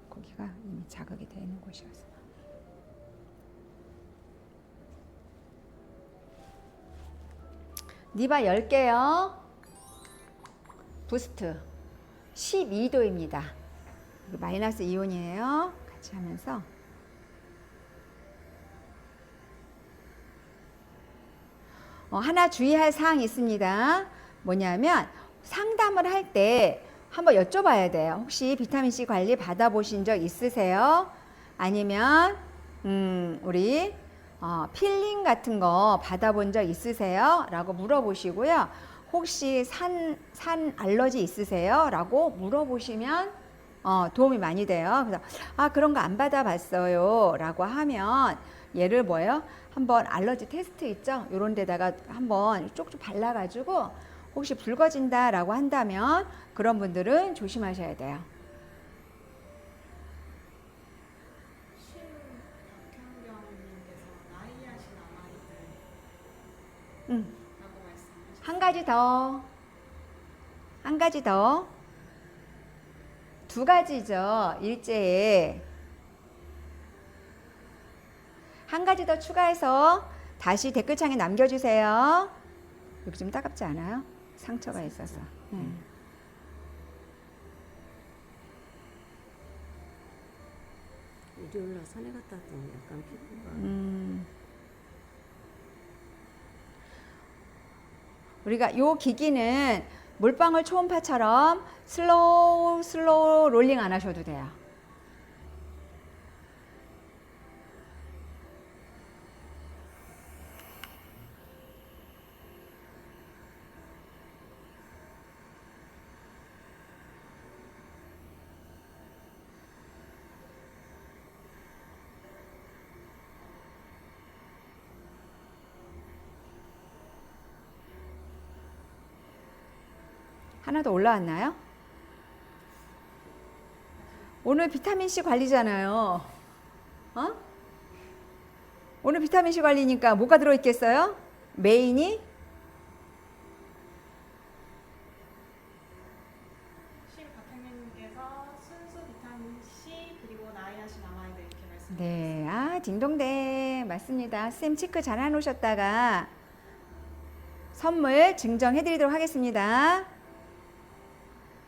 거기가 이미 자극이 되어 있는 곳이어서. 니바 10개요. 부스트 12도입니다. 마이너스 이온이에요. 같이 하면서 하나 주의할 사항이 있습니다. 뭐냐면 상담을 할 때 한번 여쭤봐야 돼요. 혹시 비타민C 관리 받아보신 적 있으세요? 아니면 우리 필링 같은 거 받아본 적 있으세요? 라고 물어보시고요. 혹시 산 알러지 있으세요? 라고 물어보시면 도움이 많이 돼요. 그래서 그런 거 안 받아봤어요 라고 하면 얘를 뭐예요? 한번 알러지 테스트 있죠? 요런 데다가 한번 쪽쪽 발라가지고 혹시 붉어진다 라고 한다면 그런 분들은 조심하셔야 돼요. 신박현경님께서 나이아신 아마이드 라고 말씀하셨어요. 한 가지 더. 두 가지죠. 일제에. 한 가지 더 추가해서 다시 댓글창에 남겨주세요. 여기 좀 따갑지 않아요? 상처가 있어서. 일요일날 산에 갔다 왔더니 약간 피부가 우리가 요 기기는 물방울 초음파처럼 슬로우 롤링 안 하셔도 돼요. 하나 더 올라왔나요? 오늘 비타민C 관리잖아요. 오늘 비타민C 관리니까 뭐가 들어있겠어요? 메인이 박형님께서 순수 비타민 C 그리고 나이아신 아마이드 이렇게 말씀해 주셨어요. 네, 아 딩동댕 맞습니다. 쌤 체크 잘 해놓으셨다가 선물 증정해드리도록 하겠습니다.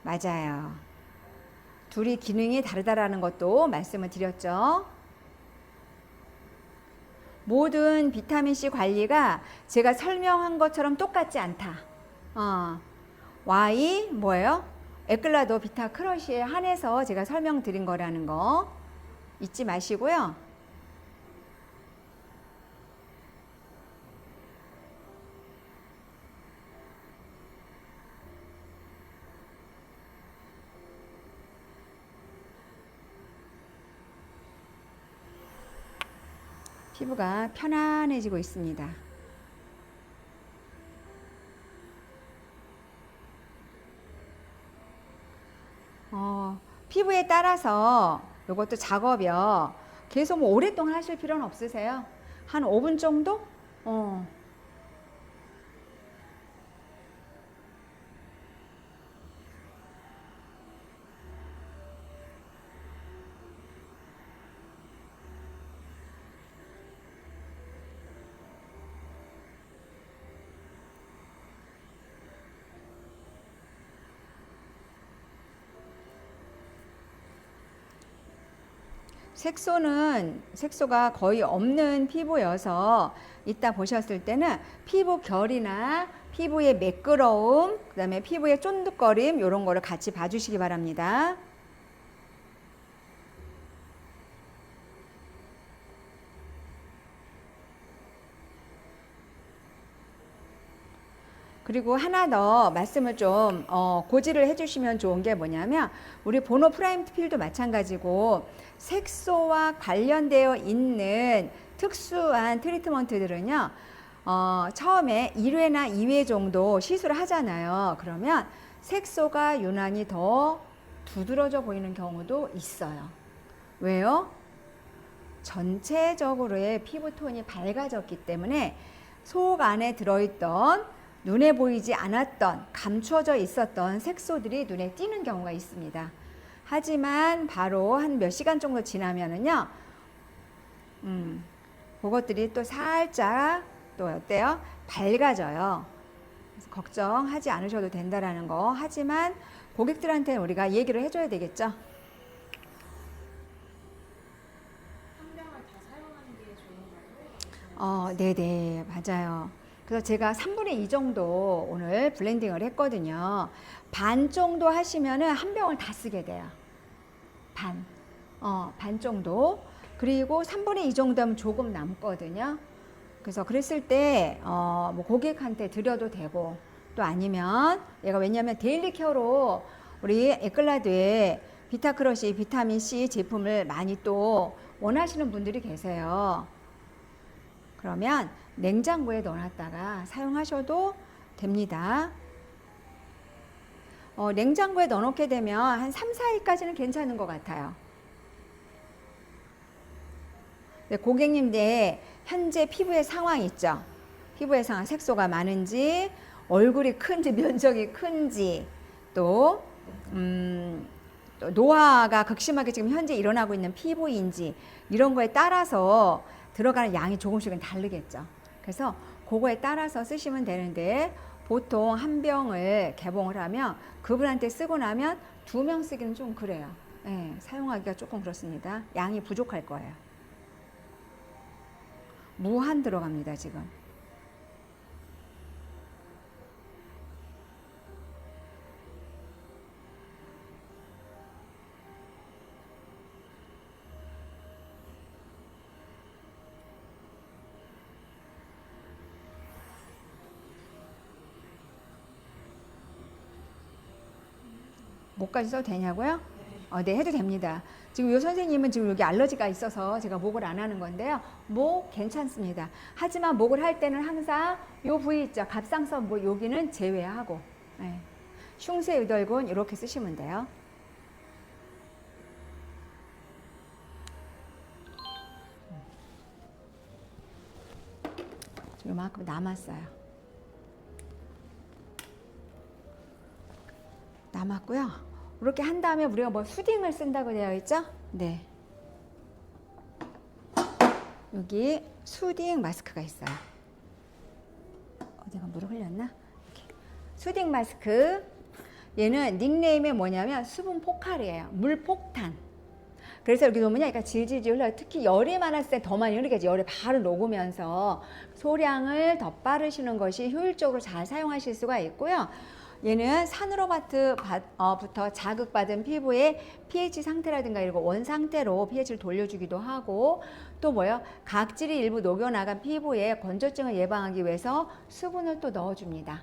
맞아요. 둘이 기능이 다르다라는 것도 말씀을 드렸죠. 모든 비타민C 관리가 제가 설명한 것처럼 똑같지 않다. Y 뭐예요? 에클라도 비타 크러쉬에 한해서 제가 설명드린 거라는 거 잊지 마시고요. 피부가 편안해지고 있습니다. 피부에 따라서 이것도 작업이요. 계속 뭐 오랫동안 하실 필요는 없으세요. 한 5분 정도? 색소가 거의 없는 피부여서 이따 보셨을 때는 피부 결이나 피부의 매끄러움, 그 다음에 피부의 쫀득거림 이런 거를 같이 봐주시기 바랍니다. 그리고 하나 더 말씀을 좀 고지를 해주시면 좋은 게 뭐냐면 우리 보노 프라임 필도 마찬가지고 색소와 관련되어 있는 특수한 트리트먼트들은요 처음에 1회나 2회 정도 시술을 하잖아요. 그러면 색소가 유난히 더 두드러져 보이는 경우도 있어요. 왜요? 전체적으로의 피부톤이 밝아졌기 때문에 속 안에 들어있던 눈에 보이지 않았던 감추어져 있었던 색소들이 눈에 띄는 경우가 있습니다. 하지만 바로 한 몇 시간 정도 지나면은요, 그것들이 또 살짝 또 어때요? 밝아져요. 그래서 걱정하지 않으셔도 된다라는 거. 하지만 고객들한테는 우리가 얘기를 해줘야 되겠죠. 한 병을 다 사용하는 게 좋은가요? 네네, 맞아요. 그래서 제가 3분의 2 정도 오늘 블렌딩을 했거든요. 반 정도 하시면은 한 병을 다 쓰게 돼요. 반 정도. 그리고 3분의 2 정도 하면 조금 남거든요. 그래서 그랬을 때, 뭐 고객한테 드려도 되고, 또 아니면, 얘가 왜냐면 데일리 케어로 우리 에클라드에 비타크러쉬, 비타민C 제품을 많이 또 원하시는 분들이 계세요. 그러면 냉장고에 넣어놨다가 사용하셔도 됩니다. 냉장고에 넣어놓게 되면 한 3, 4일까지는 괜찮은 것 같아요. 네, 고객님들 현재 피부의 상황 있죠? 피부의 상황, 색소가 많은지, 얼굴이 큰지, 면적이 큰지, 또 노화가 극심하게 지금 현재 일어나고 있는 피부인지 이런 거에 따라서 들어가는 양이 조금씩은 다르겠죠. 그래서 그거에 따라서 쓰시면 되는데 보통 한 병을 개봉을 하면 그분한테 쓰고 나면 2명 쓰기는 좀 그래요. 네, 사용하기가 조금 그렇습니다. 양이 부족할 거예요. 무한 들어갑니다, 지금. 목까지 써도 되냐고요? 네, 해도 됩니다. 지금 요 선생님은 지금 여기 알러지가 있어서 제가 목을 안 하는 건데요. 목 괜찮습니다. 하지만 목을 할 때는 항상 요 부위 있죠. 갑상선 뭐 여기는 제외하고, 네. 흉쇄 유돌근 이렇게 쓰시면 돼요. 요만큼 남았어요. 남았고요. 이렇게 한 다음에 우리가 뭐 수딩을 쓴다고 되어 있죠? 네. 여기 수딩 마스크가 있어요. 어디가 물을 흘렸나? 이렇게. 수딩 마스크. 얘는 닉네임이 뭐냐면 수분 폭발이에요. 물 폭탄. 그래서 이렇게 놓으면 약간 질질질 흘러요. 특히 열이 많았을 때 더 많이 흐르겠지. 열이 바로 녹으면서 소량을 더 빠르시는 것이 효율적으로 잘 사용하실 수가 있고요. 얘는 산으로부터 자극받은 피부의 pH 상태라든가 이런 원 상태로 pH를 돌려주기도 하고 또 뭐요? 각질이 일부 녹여나간 피부에 건조증을 예방하기 위해서 수분을 또 넣어줍니다.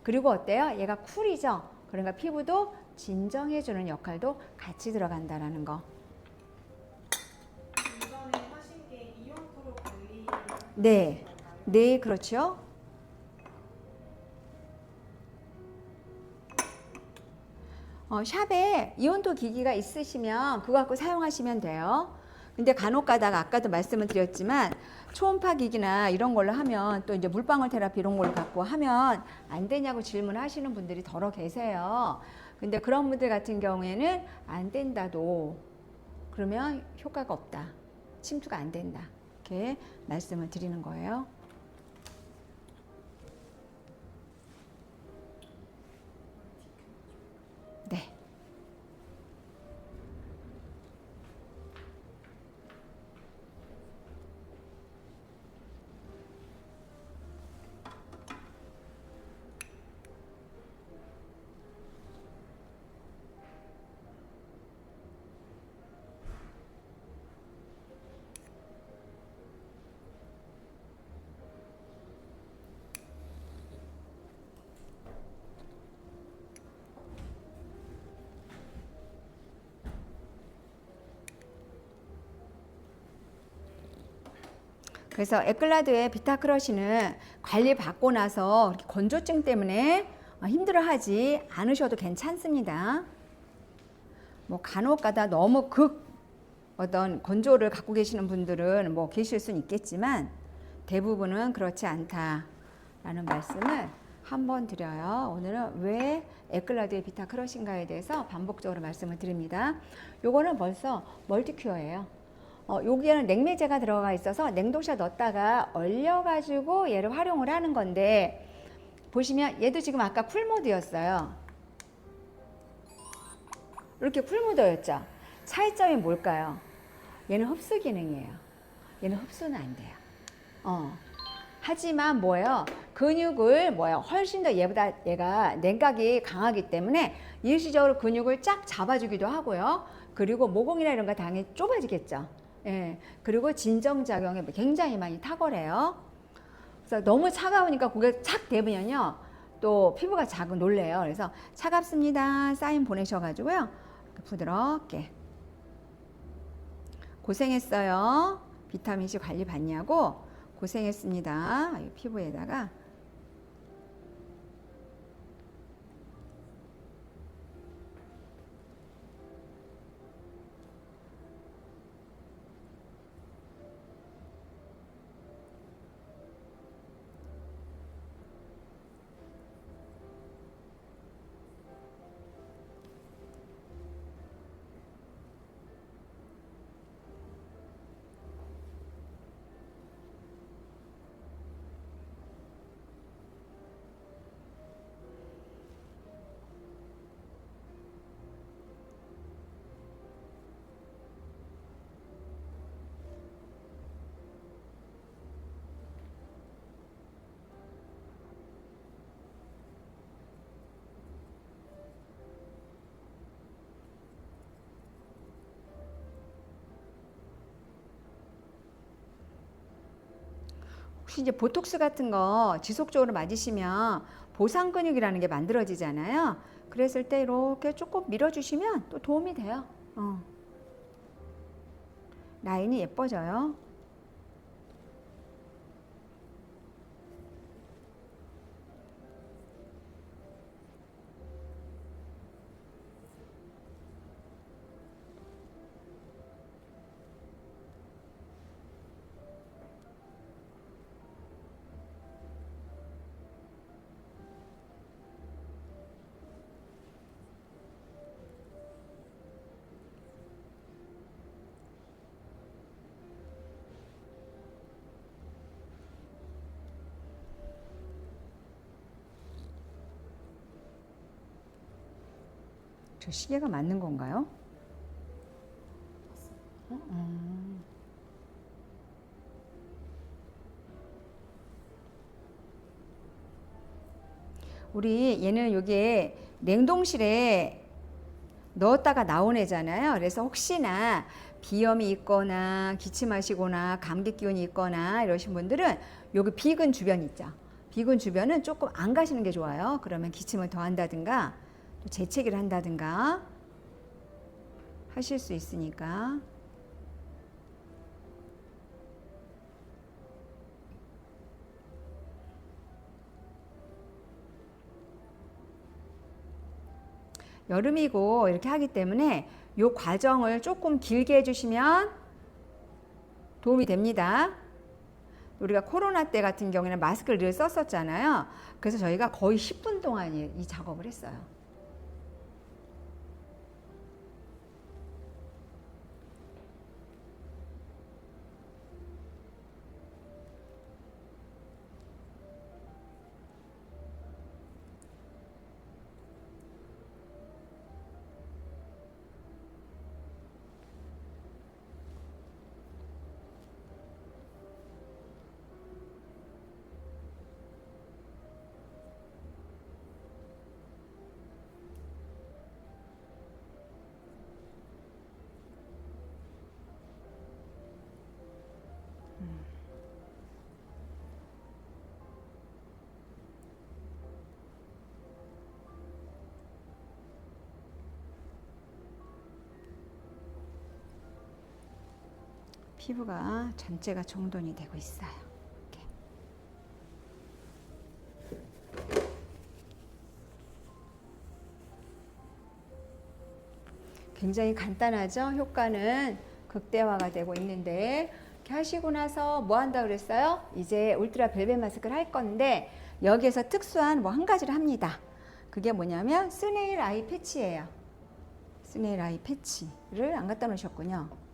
그리고 어때요? 얘가 쿨이죠? 그러니까 피부도 진정해주는 역할도 같이 들어간다라는 거. 이전에 하신 게 이온 프로 관리. 네, 네, 그렇죠. 샵에 이온도 기기가 있으시면 그거 갖고 사용하시면 돼요. 근데 간혹 가다가 아까도 말씀을 드렸지만 초음파 기기나 이런 걸로 하면 또 이제 물방울 테라피 이런 걸로 갖고 하면 안 되냐고 질문하시는 분들이 더러 계세요. 근데 그런 분들 같은 경우에는 안 된다도 그러면 효과가 없다. 침투가 안 된다. 이렇게 말씀을 드리는 거예요. 네. 그래서 에클라드의 비타크러쉬는 관리 받고 나서 이렇게 건조증 때문에 힘들어하지 않으셔도 괜찮습니다. 뭐 간혹가다 너무 어떤 건조를 갖고 계시는 분들은 뭐 계실 수는 있겠지만 대부분은 그렇지 않다라는 말씀을 한번 드려요. 오늘은 왜 에클라드의 비타크러쉬인가에 대해서 반복적으로 말씀을 드립니다. 요거는 벌써 멀티큐어예요. 여기에는 냉매제가 들어가 있어서 냉동실에 넣었다가 얼려가지고 얘를 활용을 하는 건데 보시면 얘도 지금 아까 쿨모드였어요. 이렇게 쿨모드였죠. 차이점이 뭘까요? 얘는 흡수 기능이에요. 얘는 흡수는 안 돼요. 하지만 뭐예요? 근육을 훨씬 더 얘가 냉각이 강하기 때문에 일시적으로 근육을 쫙 잡아주기도 하고요. 그리고 모공이나 이런 거 당연히 좁아지겠죠. 예, 그리고 진정작용에 굉장히 많이 탁월해요. 그래서 너무 차가우니까 고개 착 대면요. 또 피부가 자꾸 놀래요. 그래서 차갑습니다. 사인 보내셔가지고요. 부드럽게. 고생했어요. 비타민C 관리 받냐고 고생했습니다. 피부에다가. 혹시 이제 보톡스 같은 거 지속적으로 맞으시면 보상 근육이라는 게 만들어지잖아요. 그랬을 때 이렇게 조금 밀어주시면 또 도움이 돼요. 라인이 예뻐져요. 저 시계가 맞는 건가요? 우리 얘는 여기에 냉동실에 넣었다가 나온 애잖아요. 그래서 혹시나 비염이 있거나 기침하시거나 감기 기운이 있거나 이러신 분들은 여기 비근 주변 있죠. 비근 주변은 조금 안 가시는 게 좋아요. 그러면 기침을 더 한다든가 또 재채기를 한다든가 하실 수 있으니까. 여름이고 이렇게 하기 때문에 이 과정을 조금 길게 해주시면 도움이 됩니다. 우리가 코로나 때 같은 경우에는 마스크를 늘 썼었잖아요. 그래서 저희가 거의 10분 동안 이 작업을 했어요. 피부가 전체가 정돈이 되고 있어요. 이렇게. 굉장히 간단하죠? 효과는 극대화가 되고 있는데 이렇게 하시고 나서 뭐 한다 그랬어요? 이제 울트라 벨벳 마스크를 할 건데 여기에서 특수한 뭐 한 가지를 합니다. 그게 뭐냐면 스네일 아이 패치예요. 스네일 아이 패치를 안 갖다 놓으셨군요.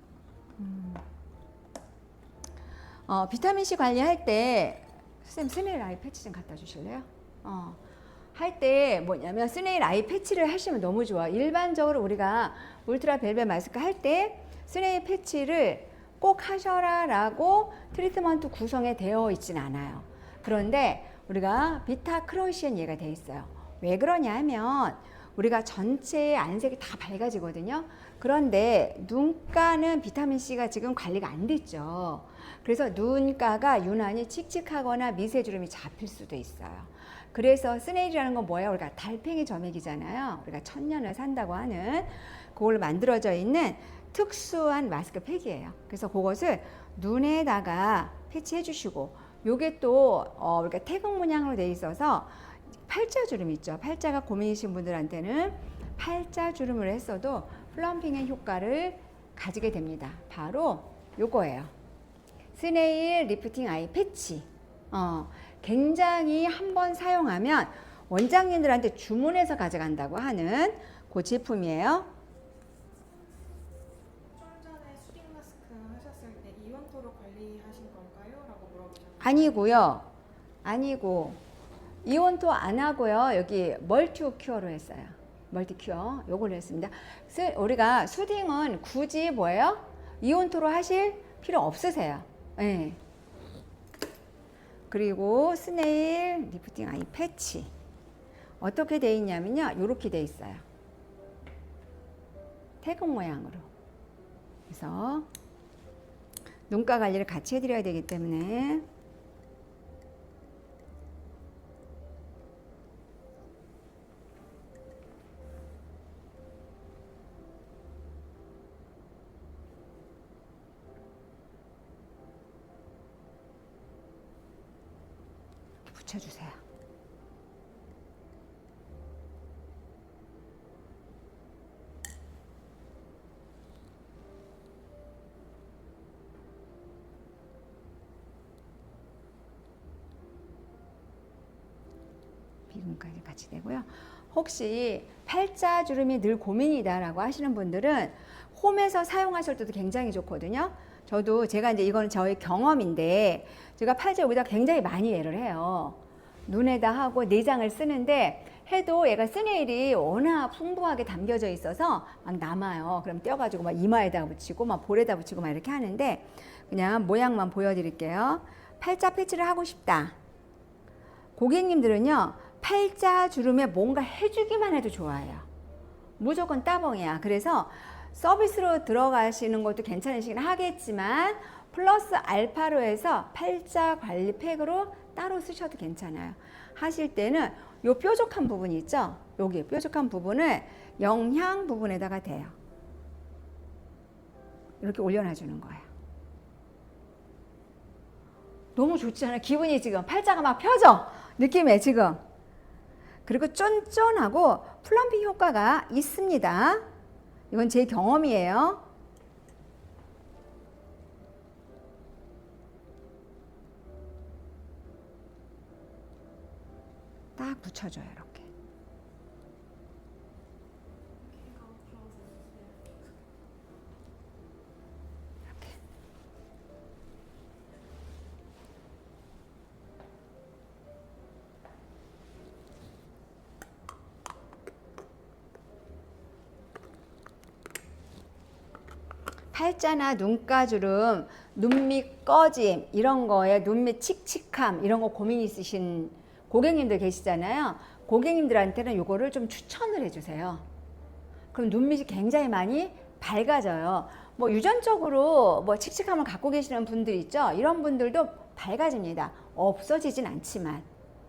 비타민C 관리할 때 선생님 스네일 아이 패치 좀 갖다 주실래요? 할 때 뭐냐면 스네일 아이 패치를 하시면 너무 좋아. 일반적으로 우리가 울트라 벨벳 마스크 할 때 스네일 패치를 꼭 하셔라 라고 트리트먼트 구성에 되어 있진 않아요. 그런데 우리가 비타 크로시엔 얘가 되어 있어요. 왜 그러냐 하면 우리가 전체의 안색이 다 밝아지거든요. 그런데 눈가는 비타민C가 지금 관리가 안 됐죠. 그래서 눈가가 유난히 칙칙하거나 미세주름이 잡힐 수도 있어요. 그래서 스네일이라는 건 뭐예요? 우리가 달팽이 점액이잖아요. 우리가 천년을 산다고 하는 그걸로 만들어져 있는 특수한 마스크 팩이에요. 그래서 그것을 눈에다가 패치해 주시고 요게 또 우리가 태극 문양으로 돼 있어서 팔자주름 있죠. 팔자가 고민이신 분들한테는 팔자주름을 했어도 플럼핑의 효과를 가지게 됩니다. 바로 요거예요. 스네일 리프팅 아이 패치. 굉장히 한번 사용하면 원장님들한테 주문해서 가져간다고 하는 그 제품이에요. 좀 전에 수딩 마스크 하셨을 때 이온토로 관리하신 건가요? 라고 물어보셨는데 아니고요. 아니고 이온토 안 하고요. 여기 멀티 큐어로 했어요. 멀티 큐어 요걸로 했습니다. 우리가 수딩은 굳이 뭐예요? 이온토로 하실 필요 없으세요. 네. 그리고 스네일 리프팅 아이 패치 어떻게 돼 있냐면요. 이렇게 돼 있어요. 태극 모양으로. 그래서 눈가 관리를 같이 해드려야 되기 때문에 붙여주세요. 비금까지 같이 되고요. 혹시 팔자주름이 늘 고민이다라고 하시는 분들은 홈에서 사용하실 때도 굉장히 좋거든요. 저도 제가 이제 이거는 저의 경험인데 제가 팔자 여기다 굉장히 많이 예를 해요. 눈에다 하고 내장을 쓰는데 해도 얘가 스네일이 워낙 풍부하게 담겨져 있어서 막 남아요. 그럼 떼어가지고 막 이마에다 붙이고 막 볼에다 붙이고 막 이렇게 하는데 그냥 모양만 보여드릴게요. 팔자 패치를 하고 싶다. 고객님들은요, 팔자 주름에 뭔가 해주기만 해도 좋아해요. 무조건 따봉이야. 그래서 서비스로 들어가시는 것도 괜찮으시긴 하겠지만 플러스 알파로 해서 팔자 관리 팩으로 따로 쓰셔도 괜찮아요. 하실 때는 요 뾰족한 부분이 있죠? 여기 뾰족한 부분을 영향 부분에다가 대요. 이렇게 올려놔주는 거예요. 너무 좋지 않아요? 기분이 지금 팔자가 막 펴져. 느낌에 지금. 그리고 쫀쫀하고 플럼핑 효과가 있습니다. 이건 제 경험이에요. 딱 붙여줘요, 이렇게. 이렇게. 팔자나 눈가주름, 눈밑 꺼짐 이런 거에 눈밑 칙칙함 이런 거 고민 있으신 고객님들 계시잖아요. 고객님들한테는 요거를 좀 추천을 해주세요. 그럼 눈밑이 굉장히 많이 밝아져요. 뭐 유전적으로 뭐 칙칙함을 갖고 계시는 분들 있죠. 이런 분들도 밝아집니다. 없어지진 않지만,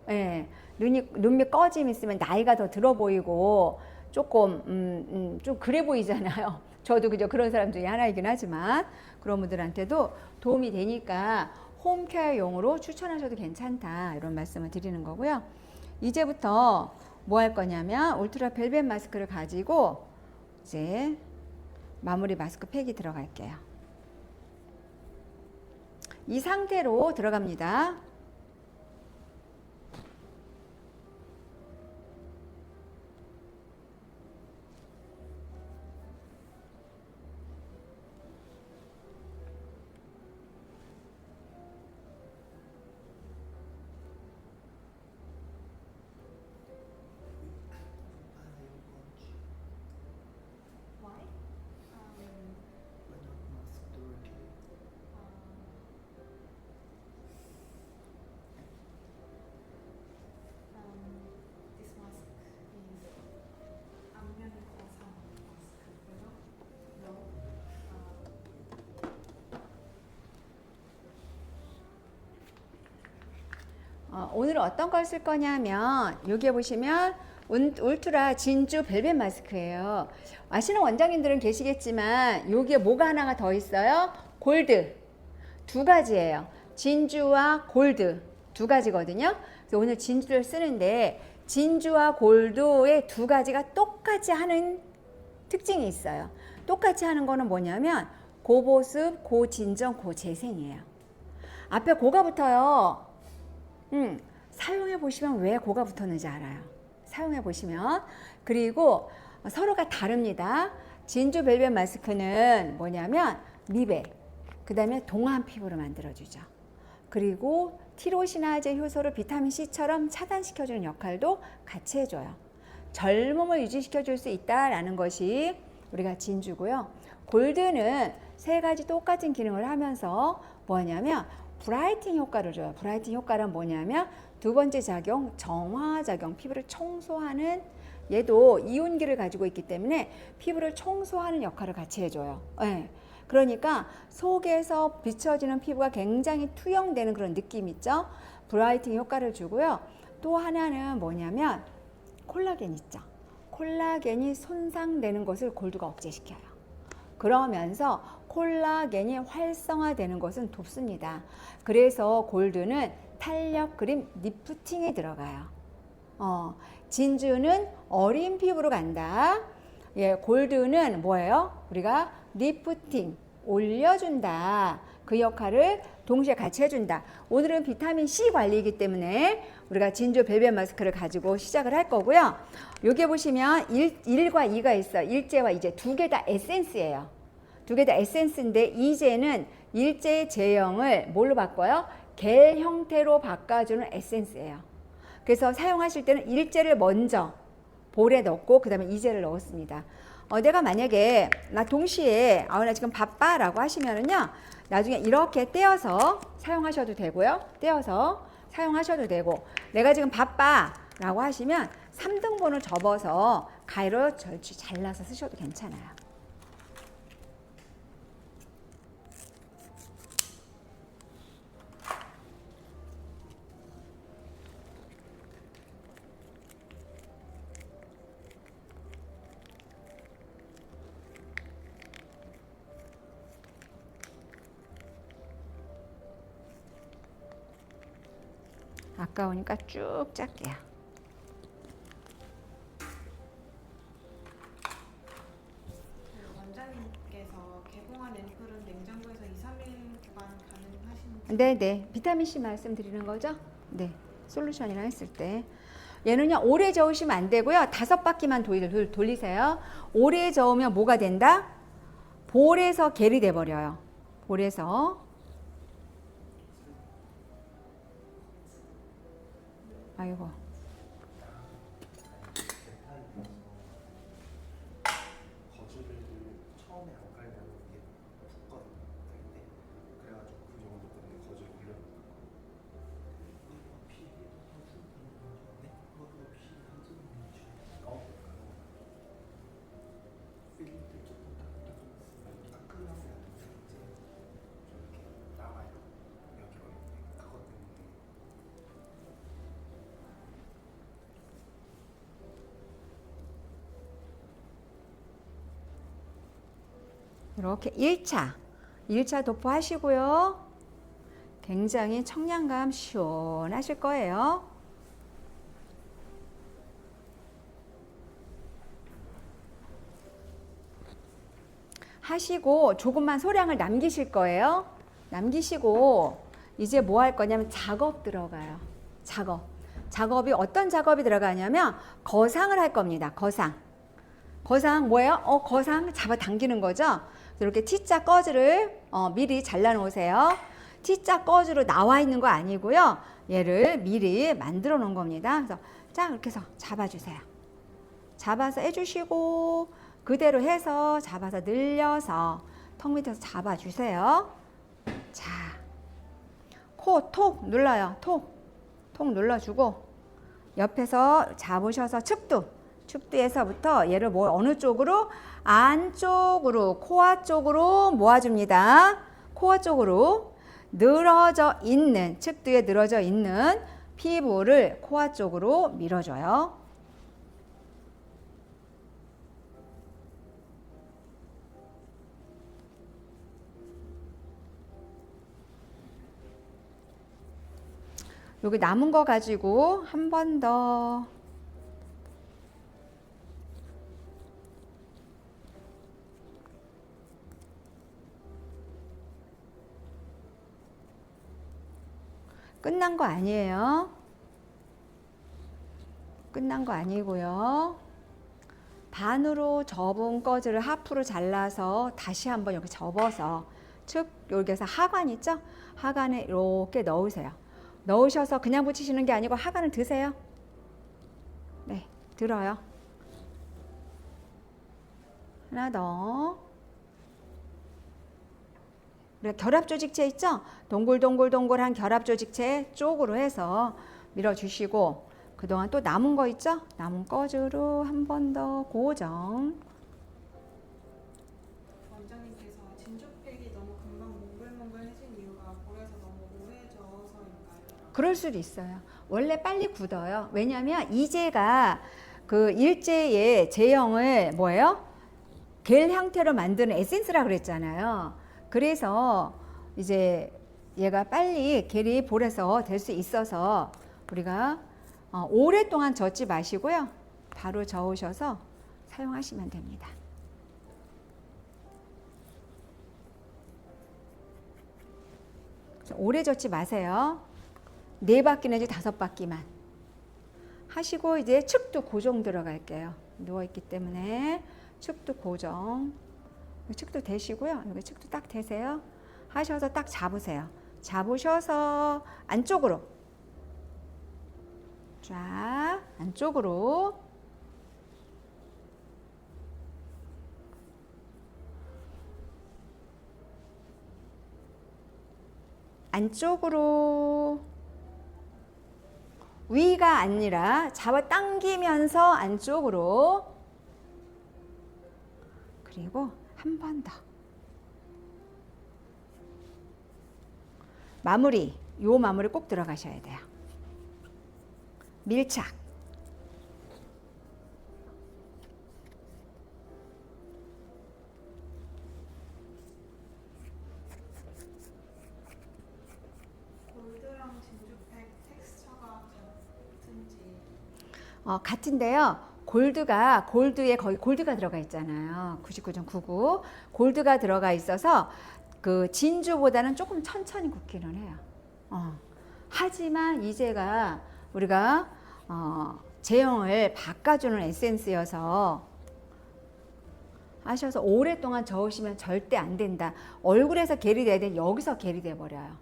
예, 눈밑 꺼짐 있으면 나이가 더 들어 보이고 조금 좀 그래 보이잖아요. 저도 그저 그런 사람 중에 하나이긴 하지만 그런 분들한테도 도움이 되니까 홈케어용으로 추천하셔도 괜찮다 이런 말씀을 드리는 거고요. 이제부터 뭐 할 거냐면 울트라 벨벳 마스크를 가지고 이제 마무리 마스크 팩이 들어갈게요. 이 상태로 들어갑니다. 오늘은 어떤 걸 쓸 거냐면 여기에 보시면 울트라 진주 벨벳 마스크예요. 아시는 원장님들은 계시겠지만 여기에 뭐가 하나가 더 있어요? 골드 두 가지예요. 진주와 골드 두 가지거든요. 그래서 오늘 진주를 쓰는데 진주와 골드의 두 가지가 똑같이 하는 특징이 있어요. 똑같이 하는 거는 뭐냐면 고보습, 고진정, 고재생이에요. 앞에 고가 붙어요. 사용해 보시면 왜 고가 붙었는지 알아요. 사용해 보시면. 그리고 서로가 다릅니다. 진주 벨벳 마스크는 뭐냐면 미백, 그 다음에 동안 피부를 만들어주죠. 그리고 티로시나제 효소를 비타민C처럼 차단시켜주는 역할도 같이 해줘요. 젊음을 유지시켜줄 수 있다라는 것이 우리가 진주고요. 골드는 세 가지 똑같은 기능을 하면서 뭐냐면 브라이팅 효과를 줘요. 브라이팅 효과는 뭐냐면 두 번째 작용, 정화작용, 피부를 청소하는, 얘도 이온기를 가지고 있기 때문에 피부를 청소하는 역할을 같이 해줘요. 네. 그러니까 속에서 비춰지는 피부가 굉장히 투영되는 그런 느낌 있죠. 브라이팅 효과를 주고요. 또 하나는 뭐냐면 콜라겐 있죠. 콜라겐이 손상되는 것을 골드가 억제시켜요. 그러면서 콜라겐이 활성화되는 것은 돕습니다. 그래서 골드는 탄력 크림 리프팅에 들어가요. 진주는 어린 피부로 간다. 예, 골드는 뭐예요? 우리가 리프팅, 올려준다. 그 역할을 동시에 같이 해준다. 오늘은 비타민C 관리이기 때문에 우리가 진주 벨벳 마스크를 가지고 시작을 할 거고요. 여기 보시면 1과 2가 있어요. 일제와 이제 두 개 다 에센스예요. 두 개 다 에센스인데 이제는 일제의 제형을 뭘로 바꿔요? 겔 형태로 바꿔주는 에센스예요. 그래서 사용하실 때는 일제를 먼저 볼에 넣고 그 다음에 이제를 넣었습니다. 내가 만약에 나 동시에 나 지금 바빠 라고 하시면은요, 나중에 이렇게 떼어서 사용하셔도 되고요. 떼어서 사용하셔도 되고, 내가 지금 바빠 라고 하시면 3등분을 접어서 가위로 절취 잘라서 쓰셔도 괜찮아요. 아까우니까 쭉 짤게요. 원장님께서 개봉한 앰플은 냉장고에서 2, 3일간 가능하신지. 네네, 비타민C 말씀드리는 거죠? 네, 솔루션이랑 했을 때 얘는요 오래 저으시면 안 되고요, 5바퀴만 돌리세요. 오래 저으면 뭐가 된다? 볼에서 겔이 돼버려요. 볼에서. 아이고. 거즈를 처음에 안 깔면 이게 붙거든요. 근데 그래가지고 그 정도 때문에 거즈를 올려놓고 필링들 조금 따끈따끈 따끈하게 하는데 이제 좀 이렇게 나와요. 여기로 이렇게 그것 때문에. 이렇게 1차 도포하시고요. 굉장히 청량감 시원하실 거예요. 하시고 조금만 소량을 남기실 거예요. 남기시고 이제 뭐 할 거냐면 작업 들어가요. 작업이 어떤 작업이 들어가냐면 거상을 할 겁니다. 거상 뭐예요? 거상 잡아당기는 거죠. 이렇게 T자 꺼즈를 미리 잘라 놓으세요. T자 꺼즈로 나와 있는 거 아니고요. 얘를 미리 만들어 놓은 겁니다. 그래서 자, 이렇게 해서 잡아주세요. 잡아서 해주시고 그대로 해서 잡아서 늘려서 턱 밑에서 잡아주세요. 자, 코 톡 눌러요. 톡 눌러주고 옆에서 잡으셔서 축두에서부터 얘를 어느 쪽으로? 안쪽으로, 코아 쪽으로 모아줍니다. 코아 쪽으로 늘어져 있는, 측두에 늘어져 있는 피부를 코아 쪽으로 밀어줘요. 여기 남은 거 가지고 한 번 더 끝난 거 아니에요. 끝난 거 아니고요. 반으로 접은 꺼즈를 하프로 잘라서 다시 한번 여기 접어서 여기에서 하관 있죠? 하관에 이렇게 넣으세요. 넣으셔서 그냥 붙이시는 게 아니고 하관을 드세요. 네, 들어요. 하나 더. 우리가 결합조직체 있죠? 동글동글동글한 결합조직체 쪽으로 해서 밀어주시고 그동안 또 남은 거 있죠? 남은 꺼즈로 한 번 더 고정. 원장님께서 진주팩이 너무 금방 몽글몽글해진 이유가 볼에서 너무 오래 저어서인가요? 그럴 수도 있어요. 원래 빨리 굳어요. 왜냐하면 이제가 그 일제의 제형을 뭐예요? 겔 형태로 만드는 에센스라 그랬잖아요. 그래서 이제 얘가 빨리 겔이 볼에서 될 수 있어서 우리가 오랫동안 젓지 마시고요. 바로 저으셔서 사용하시면 됩니다. 오래 젓지 마세요. 4바퀴 내지 5바퀴만 하시고 이제 측도 고정 들어갈게요. 누워있기 때문에 측도 고정. 측도 대시고요. 여기 측도 딱 대세요. 하셔서 딱 잡으세요. 잡으셔서 안쪽으로 쫙 안쪽으로. 안쪽으로. 위가 아니라 잡아 당기면서 안쪽으로. 그리고 한 번 더. 마무리. 요 마무리 꼭 들어가셔야 돼요. 밀착. 골드랑 진주백 텍스처가 같은지. 같은데요. 골드에 거의 골드가 들어가 있잖아요. 99.99. 골드가 들어가 있어서 그 진주보다는 조금 천천히 굽기는 해요. 하지만 이제가 우리가 제형을 바꿔주는 에센스여서 하셔서 오랫동안 저으시면 절대 안 된다. 얼굴에서 계리돼야 돼. 여기서 계리돼 버려요.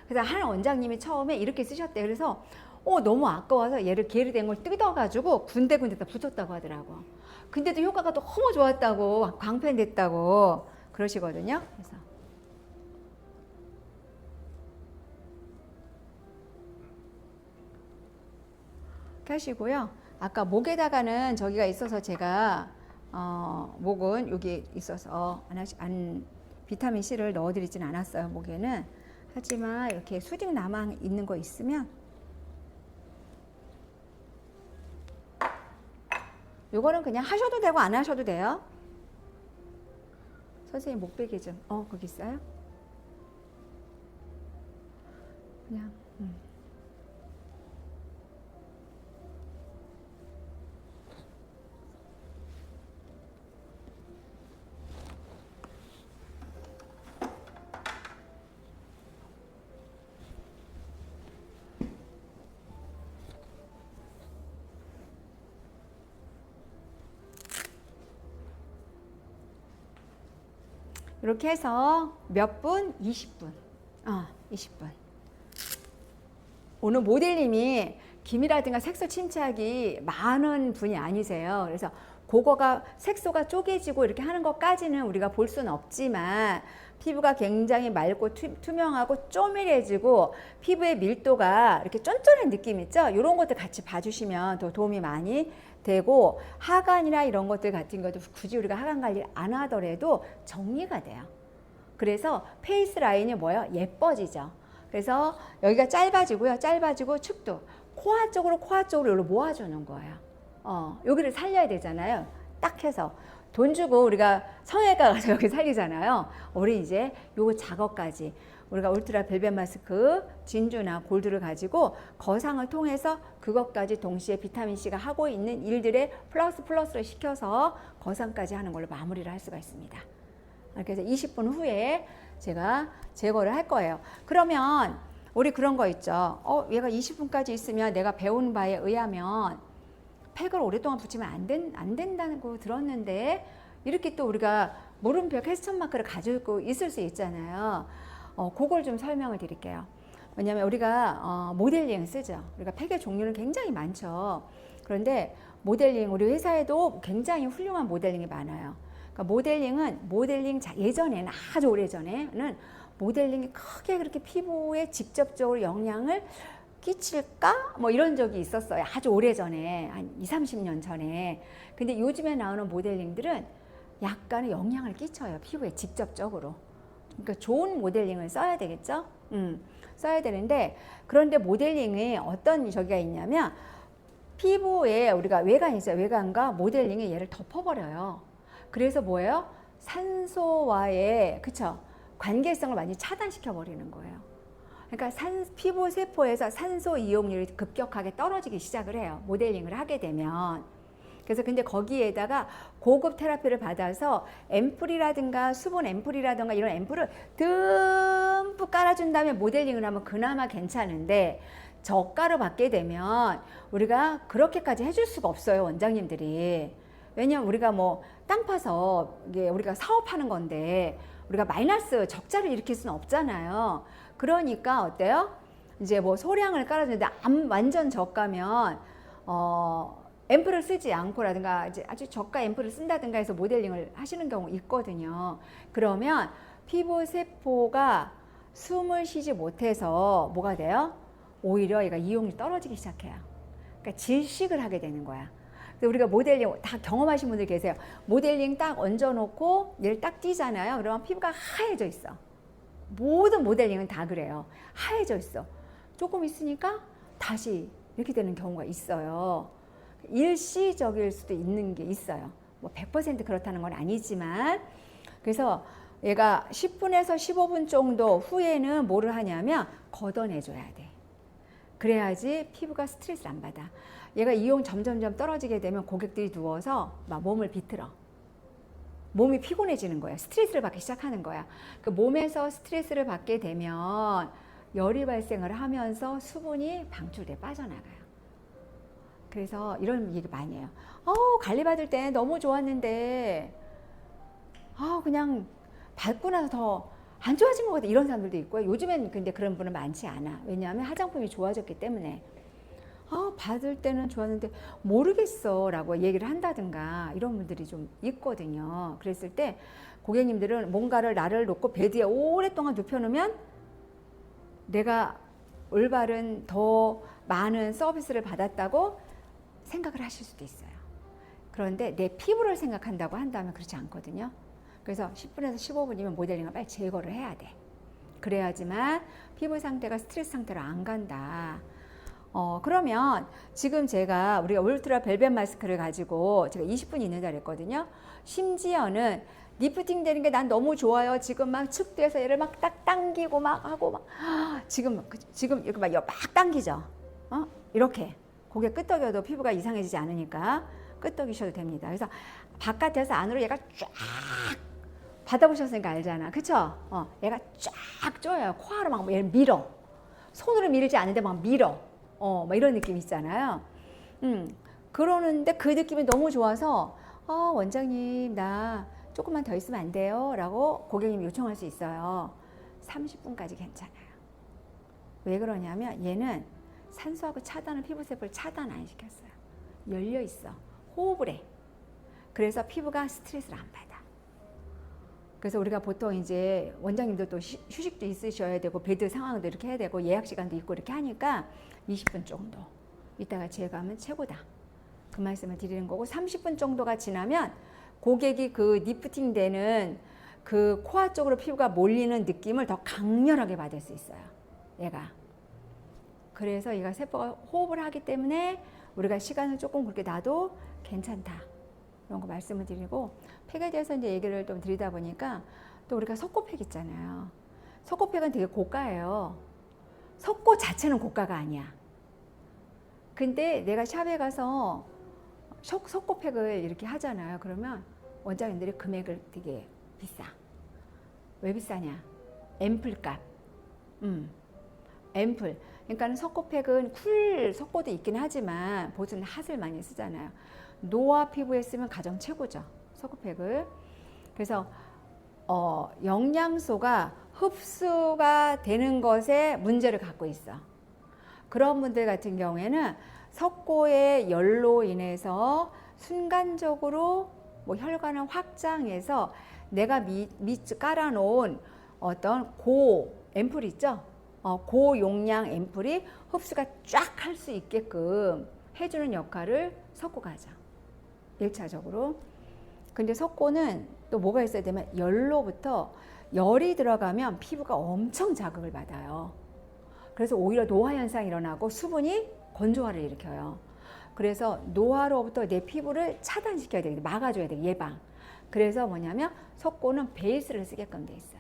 그래서 한 원장님이 처음에 이렇게 쓰셨대요. 그래서 너무 아까워서 얘를 계리된 걸 뜯어가지고 군데군데다 붙였다고 하더라고. 근데도 효과가 너무 좋았다고, 광팬됐다고 그러시거든요. 그래서 이렇게 하시고요. 아까 목에다가는 저기가 있어서 제가 목은 여기 있어서 비타민 C를 넣어드리진 않았어요. 목에는. 하지만 이렇게 수직 남아 있는 거 있으면 요거는 그냥 하셔도 되고 안 하셔도 돼요. 선생님 목베개 좀 거기 있어요? 그냥 이렇게 해서 몇 분? 20분. 20분. 오늘 모델님이 기미라든가 색소 침착이 많은 분이 아니세요. 그래서 그거가 색소가 쪼개지고 이렇게 하는 것까지는 우리가 볼 수는 없지만 피부가 굉장히 맑고 투명하고 쪼밀해지고 피부의 밀도가 이렇게 쫀쫀한 느낌 있죠? 이런 것들 같이 봐주시면 더 도움이 많이 되고 하관이나 이런 것들 같은 것도 굳이 우리가 하관 관리 안 하더라도 정리가 돼요. 그래서 페이스 라인이 뭐예요? 예뻐지죠. 그래서 여기가 짧아지고요. 짧아지고 축도 코아 쪽으로 여기로 모아주는 거예요. 여기를 살려야 되잖아요. 딱 해서 돈 주고 우리가 성형외과 가서 여기 살리잖아요. 우리 이제 요 작업까지 우리가 울트라 벨벳 마스크, 진주나 골드를 가지고 거상을 통해서 그것까지 동시에 비타민C가 하고 있는 일들에 플러스를 시켜서 거상까지 하는 걸로 마무리를 할 수가 있습니다. 그래서 20분 후에 제가 제거를 할 거예요. 그러면 우리 그런 거 있죠. 얘가 20분까지 있으면 내가 배운 바에 의하면 팩을 오랫동안 붙이면 안 된다고 들었는데 이렇게 또 우리가 물음표 퀘스천 마크를 가지고 있을 수 있잖아요. 그걸 좀 설명을 드릴게요. 왜냐하면 우리가 모델링 쓰죠. 우리가 팩의 종류는 굉장히 많죠. 그런데 모델링 우리 회사에도 굉장히 훌륭한 모델링이 많아요. 그러니까 모델링은 예전에는 아주 오래전에는 모델링이 크게 그렇게 피부에 직접적으로 영향을 끼칠까? 뭐 이런 적이 있었어요. 아주 오래전에 한 20-30년 전에. 근데 요즘에 나오는 모델링들은 약간의 영향을 끼쳐요. 피부에 직접적으로. 그러니까 좋은 모델링을 써야 되겠죠? 써야 되는데 그런데 모델링이 어떤 저기가 있냐면 피부에 우리가 외관이 있어요. 외관과 모델링이 얘를 덮어버려요. 그래서 뭐예요? 산소와의 그쵸? 관계성을 많이 차단시켜 버리는 거예요. 그러니까 피부 세포에서 산소 이용률이 급격하게 떨어지기 시작을 해요. 모델링을 하게 되면. 그래서 근데 거기에다가 고급 테라피를 받아서 앰플이라든가 수분 앰플이라든가 이런 앰플을 듬뿍 깔아준 다음에 모델링을 하면 그나마 괜찮은데 저가로 받게 되면 우리가 그렇게까지 해줄 수가 없어요. 원장님들이. 왜냐면 우리가 뭐 땅 파서 이게 우리가 사업하는 건데 우리가 마이너스 적자를 일으킬 수는 없잖아요. 그러니까 어때요? 이제 뭐 소량을 깔아주는데 완전 저가면 앰플을 쓰지 않고라든가 이제 아주 저가 앰플을 쓴다든가 해서 모델링을 하시는 경우 있거든요. 그러면 피부 세포가 숨을 쉬지 못해서 뭐가 돼요? 오히려 얘가 이용률이 떨어지기 시작해요. 그러니까 질식을 하게 되는 거야. 우리가 모델링 다 경험하신 분들 계세요. 모델링 딱 얹어놓고 얘를 딱 띄잖아요. 그러면 피부가 하얘져 있어. 모든 모델링은 다 그래요. 하얘져 있어. 조금 있으니까 다시 이렇게 되는 경우가 있어요. 일시적일 수도 있는 게 있어요. 뭐 100% 그렇다는 건 아니지만, 그래서 얘가 10분에서 15분 정도 후에는 뭐를 하냐면 걷어내줘야 돼. 그래야지 피부가 스트레스를 안 받아. 얘가 이용 점점점 떨어지게 되면 고객들이 누워서 막 몸을 비틀어. 몸이 피곤해지는 거야. 스트레스를 받기 시작하는 거야. 그 몸에서 스트레스를 받게 되면 열이 발생을 하면서 수분이 방출돼 빠져나가요. 그래서 이런 얘기 많이 해요. 관리 받을 때 너무 좋았는데 그냥 받고 나서 더 안 좋아진 것 같아. 이런 사람들도 있고요. 요즘엔 근데 그런 분은 많지 않아. 왜냐하면 화장품이 좋아졌기 때문에. 받을 때는 좋았는데 모르겠어 라고 얘기를 한다든가 이런 분들이 좀 있거든요. 그랬을 때 고객님들은 뭔가를 나를 놓고 베드에 오랫동안 눕혀놓으면 내가 올바른 더 많은 서비스를 받았다고 생각을 하실 수도 있어요. 그런데 내 피부를 생각한다고 한다면 그렇지 않거든요. 그래서 10분에서 15분이면 모델링을 빨리 제거를 해야 돼. 그래야지만 피부 상태가 스트레스 상태로 안 간다. 그러면 지금 우리가 울트라 벨벳 마스크를 가지고 제가 20분 있는다 그랬거든요. 심지어는 리프팅 되는 게 난 너무 좋아요. 지금 막 측대에서 얘를 막 딱 당기고 막 하고 막 지금 이렇게 막 당기죠. 이렇게 고개 끄덕여도 피부가 이상해지지 않으니까 끄덕이셔도 됩니다. 그래서 바깥에서 안으로 얘가 쫙 받아보셨으니까 알잖아. 그쵸? 얘가 쫙 쪼여요. 코아로 막 얘를 밀어. 손으로 밀지 않는데 막 밀어. 막 이런 느낌 있잖아요. 그러는데 그 느낌이 너무 좋아서 원장님 나 조금만 더 있으면 안 돼요? 라고 고객님이 요청할 수 있어요. 30분까지 괜찮아요. 왜 그러냐면 얘는 산소하고 피부 세포를 차단 안 시켰어요. 열려 있어. 호흡을 해. 그래서 피부가 스트레스를 안 받아. 그래서 우리가 보통 이제 원장님도 또 휴식도 있으셔야 되고 베드 상황도 이렇게 해야 되고 예약 시간도 있고 이렇게 하니까 20분 정도 이따가 제거하면 최고다. 그 말씀을 드리는 거고 30분 정도가 지나면 고객이 그 리프팅 되는 그 코아 쪽으로 피부가 몰리는 느낌을 더 강렬하게 받을 수 있어요. 얘가. 그래서 얘가 세포가 호흡을 하기 때문에 우리가 시간을 조금 그렇게 놔도 괜찮다. 이런 거 말씀을 드리고 팩에 대해서 이제 얘기를 좀 드리다 보니까 또 우리가 석고팩 있잖아요. 석고팩은 되게 고가예요. 석고 자체는 고가가 아니야. 근데 내가 샵에 가서 석고팩을 이렇게 하잖아요. 그러면 원장님들이 금액을 되게 비싸. 왜 비싸냐? 앰플값. 앰플. 그러니까 석고팩은 쿨 석고도 있긴 하지만 보통 핫을 많이 쓰잖아요. 노화 피부에 쓰면 가장 최고죠. 석고팩을. 그래서 영양소가 흡수가 되는 것에 문제를 갖고 있어. 그런 분들 같은 경우에는 석고의 열로 인해서 순간적으로 뭐 혈관을 확장해서 내가 깔아놓은 어떤 앰플 있죠? 고용량 앰플이 흡수가 쫙 할 수 있게끔 해주는 역할을 석고가 하죠. 1차적으로. 근데 석고는 또 뭐가 있어야 되면 열로부터 열이 들어가면 피부가 엄청 자극을 받아요. 그래서 오히려 노화 현상이 일어나고 수분이 건조화를 일으켜요. 그래서 노화로부터 내 피부를 차단시켜야 되겠다. 막아줘야 돼. 예방. 그래서 뭐냐면 석고는 베이스를 쓰게끔 돼 있어요.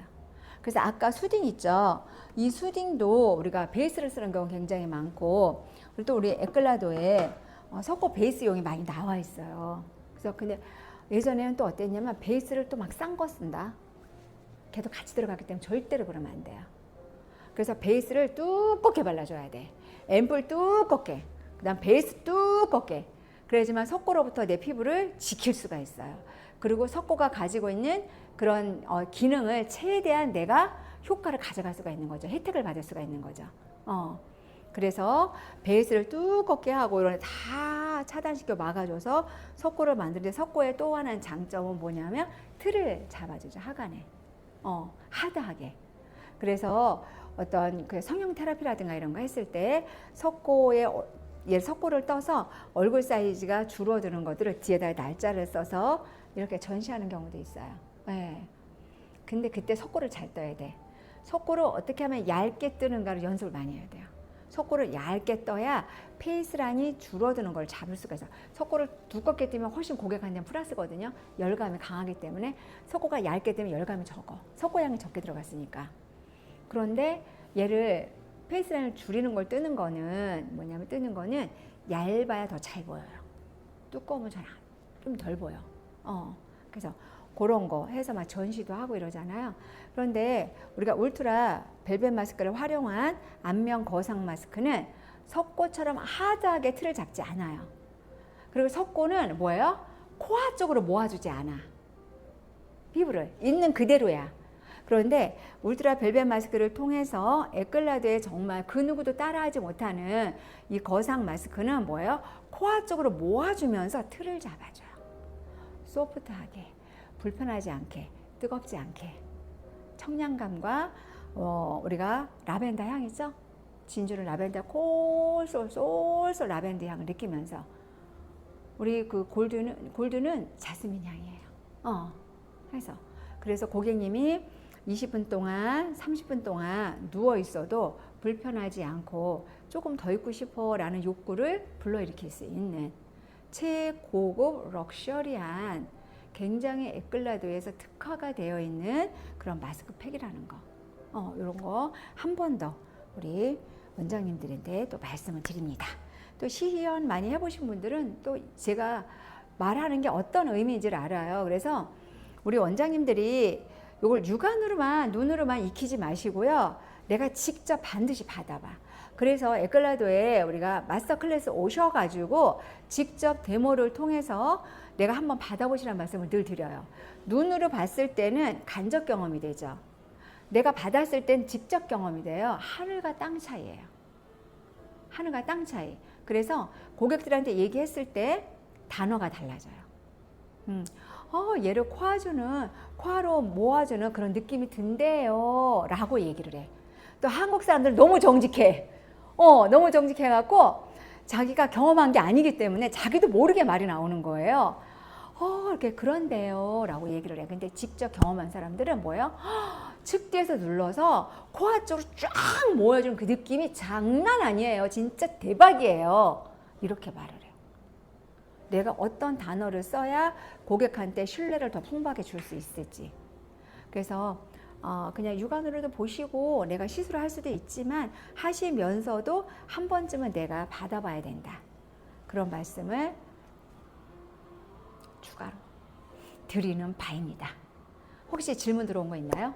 그래서 아까 수딩 있죠. 이 수딩도 우리가 베이스를 쓰는 경우 굉장히 많고 그리고 또 우리 에클라도에 석고 베이스용이 많이 나와 있어요. 그래서 근데 예전에는 또 어땠냐면 베이스를 또 막 싼 거 쓴다. 걔도 같이 들어가기 때문에 절대로 그러면 안 돼요. 그래서 베이스를 두껍게 발라줘야 돼. 앰플 두껍게. 그 다음 베이스 두껍게. 그래야지만 석고로부터 내 피부를 지킬 수가 있어요. 그리고 석고가 가지고 있는 그런 기능을 최대한 내가 효과를 가져갈 수가 있는 거죠. 혜택을 받을 수가 있는 거죠. 그래서 베이스를 두껍게 하고 이런 다 차단시켜 막아줘서 석고를 만드는데 석고의 또 하나의 장점은 뭐냐면 틀을 잡아주죠. 하간에. 하드하게. 그래서 어떤 그 성형 테라피라든가 이런 거 했을 때 석고를 떠서 얼굴 사이즈가 줄어드는 것들을 뒤에다 날짜를 써서 이렇게 전시하는 경우도 있어요. 네. 근데 그때 석고를 잘 떠야 돼. 석고를 어떻게 하면 얇게 뜨는가를 연습을 많이 해야 돼요. 석고를 얇게 떠야 페이스라인이 줄어드는 걸 잡을 수가 있어요. 석고를 두껍게 뜨면 훨씬 고객 한테 플러스거든요. 열감이 강하기 때문에 석고가 얇게 뜨면 열감이 적어. 석고 양이 적게 들어갔으니까. 그런데 얘를 페이스라인을 줄이는 걸 뜨는 거는 뭐냐면 뜨는 거는 얇아야 더 잘 보여요. 두꺼우면 좀 덜 보여. 그래서 그런 거 해서 막 전시도 하고 이러잖아요. 그런데 우리가 울트라 벨벳 마스크를 활용한 안면 거상 마스크는 석고처럼 하드하게 틀을 잡지 않아요. 그리고 석고는 뭐예요? 코아 쪽으로 모아주지 않아. 피부를 있는 그대로야. 그런데 울트라 벨벳 마스크를 통해서 에클라드의 정말 그 누구도 따라하지 못하는 이 거상 마스크는 뭐예요? 코아 쪽으로 모아주면서 틀을 잡아줘요. 소프트하게, 불편하지 않게, 뜨겁지 않게. 청량감과 우리가 라벤더 향 있죠? 진주는 라벤더 쏠쏠 라벤더 향을 느끼면서 우리 그 골드는 자스민 향이에요. 그래서 고객님이 20분 동안 30분 동안 누워 있어도 불편하지 않고 조금 더 있고 싶어 라는 욕구를 불러일으킬 수 있는 최고급 럭셔리한 굉장히 에클라도에서 특화가 되어 있는 그런 마스크팩이라는 거. 이런 거 한 번 더 우리 원장님들한테 또 말씀을 드립니다. 또 시연 많이 해보신 분들은 또 제가 말하는 게 어떤 의미인지를 알아요. 그래서 우리 원장님들이 이걸 육안으로만 눈으로만 익히지 마시고요. 내가 직접 반드시 받아봐. 그래서 에클라도에 우리가 마스터 클래스 오셔가지고 직접 데모를 통해서 내가 한번 받아보시라는 말씀을 늘 드려요. 눈으로 봤을 때는 간접 경험이 되죠. 내가 받았을 땐 직접 경험이 돼요. 하늘과 땅 차이예요. 하늘과 땅 차이. 그래서 고객들한테 얘기했을 때 단어가 달라져요. 얘를 코아로 모아주는 그런 느낌이 든대요 라고 얘기를 해. 또 한국 사람들 너무 정직해. 너무 정직해갖고 자기가 경험한 게 아니기 때문에 자기도 모르게 말이 나오는 거예요. 이렇게 그런데요 라고 얘기를 해. 근데 직접 경험한 사람들은 뭐예요? 측뒤에서 눌러서 코아 쪽으로 쫙 모여주는 그 느낌이 장난 아니에요. 진짜 대박이에요. 이렇게 말을 해요. 내가 어떤 단어를 써야 고객한테 신뢰를 더 풍부하게 줄 수 있을지. 그래서 그냥 육안으로도 보시고 내가 시술을 할 수도 있지만 하시면서도 한 번쯤은 내가 받아봐야 된다. 그런 말씀을 추가로 드리는 바입니다. 혹시 질문 들어온 거 있나요?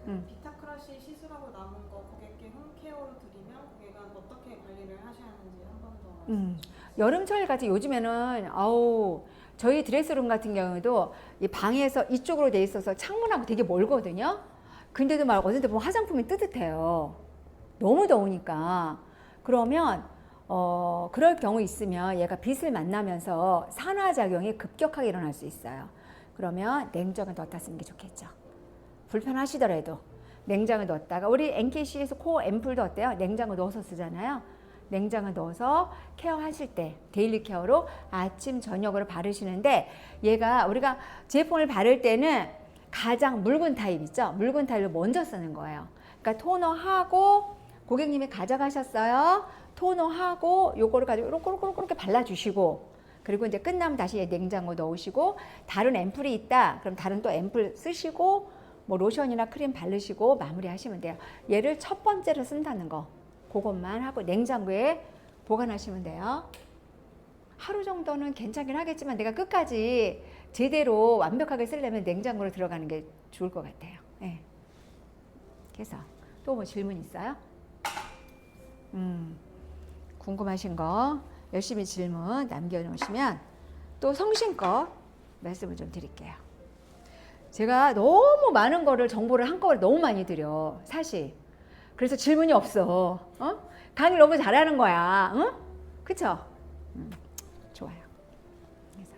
비타크라시 시술하고 남은 거 고객께 홈케어로 드리면 고객은 어떻게 관리를 하셔야 하는지 한 번 더. 여름철 같은 요즘에는 저희 드레스룸 같은 경우도 이 방에서 이쪽으로 돼 있어서 창문하고 되게 멀거든요. 근데도 막 어떤 데 보면 화장품이 뜨뜻해요. 너무 더우니까. 그러면 그럴 경우 있으면 얘가 빛을 만나면서 산화작용이 급격하게 일어날 수 있어요. 그러면 냉장고에 넣었다 쓰는 게 좋겠죠. 불편하시더라도 냉장고에 넣었다가 우리 NKC에서 코어 앰플도 어때요? 냉장고에 넣어서 쓰잖아요. 냉장고에 넣어서 케어하실 때 데일리 케어로 아침 저녁으로 바르시는데 얘가 우리가 제품을 바를 때는 가장 묽은 타입 있죠? 묽은 타입을 먼저 쓰는 거예요. 그러니까 토너하고 고객님이 가져가셨어요. 토너하고 요거를 가지고 이렇게 발라주시고 그리고 이제 끝나면 다시 냉장고 넣으시고 다른 앰플이 있다. 그럼 다른 또 앰플 쓰시고 뭐 로션이나 크림 바르시고 마무리하시면 돼요. 얘를 첫 번째로 쓴다는 거. 그것만 하고 냉장고에 보관하시면 돼요. 하루 정도는 괜찮긴 하겠지만 내가 끝까지 제대로 완벽하게 쓰려면 냉장고로 들어가는 게 좋을 것 같아요. 네. 그래서 또 뭐 질문 있어요? 궁금하신 거 열심히 질문 남겨놓으시면 또 성심껏 말씀을 좀 드릴게요. 제가 너무 많은 거를 정보를 한꺼번에 너무 많이 드려 사실. 그래서 질문이 없어. 강의 너무 잘하는 거야. 응? 그쵸? 좋아요. 그래서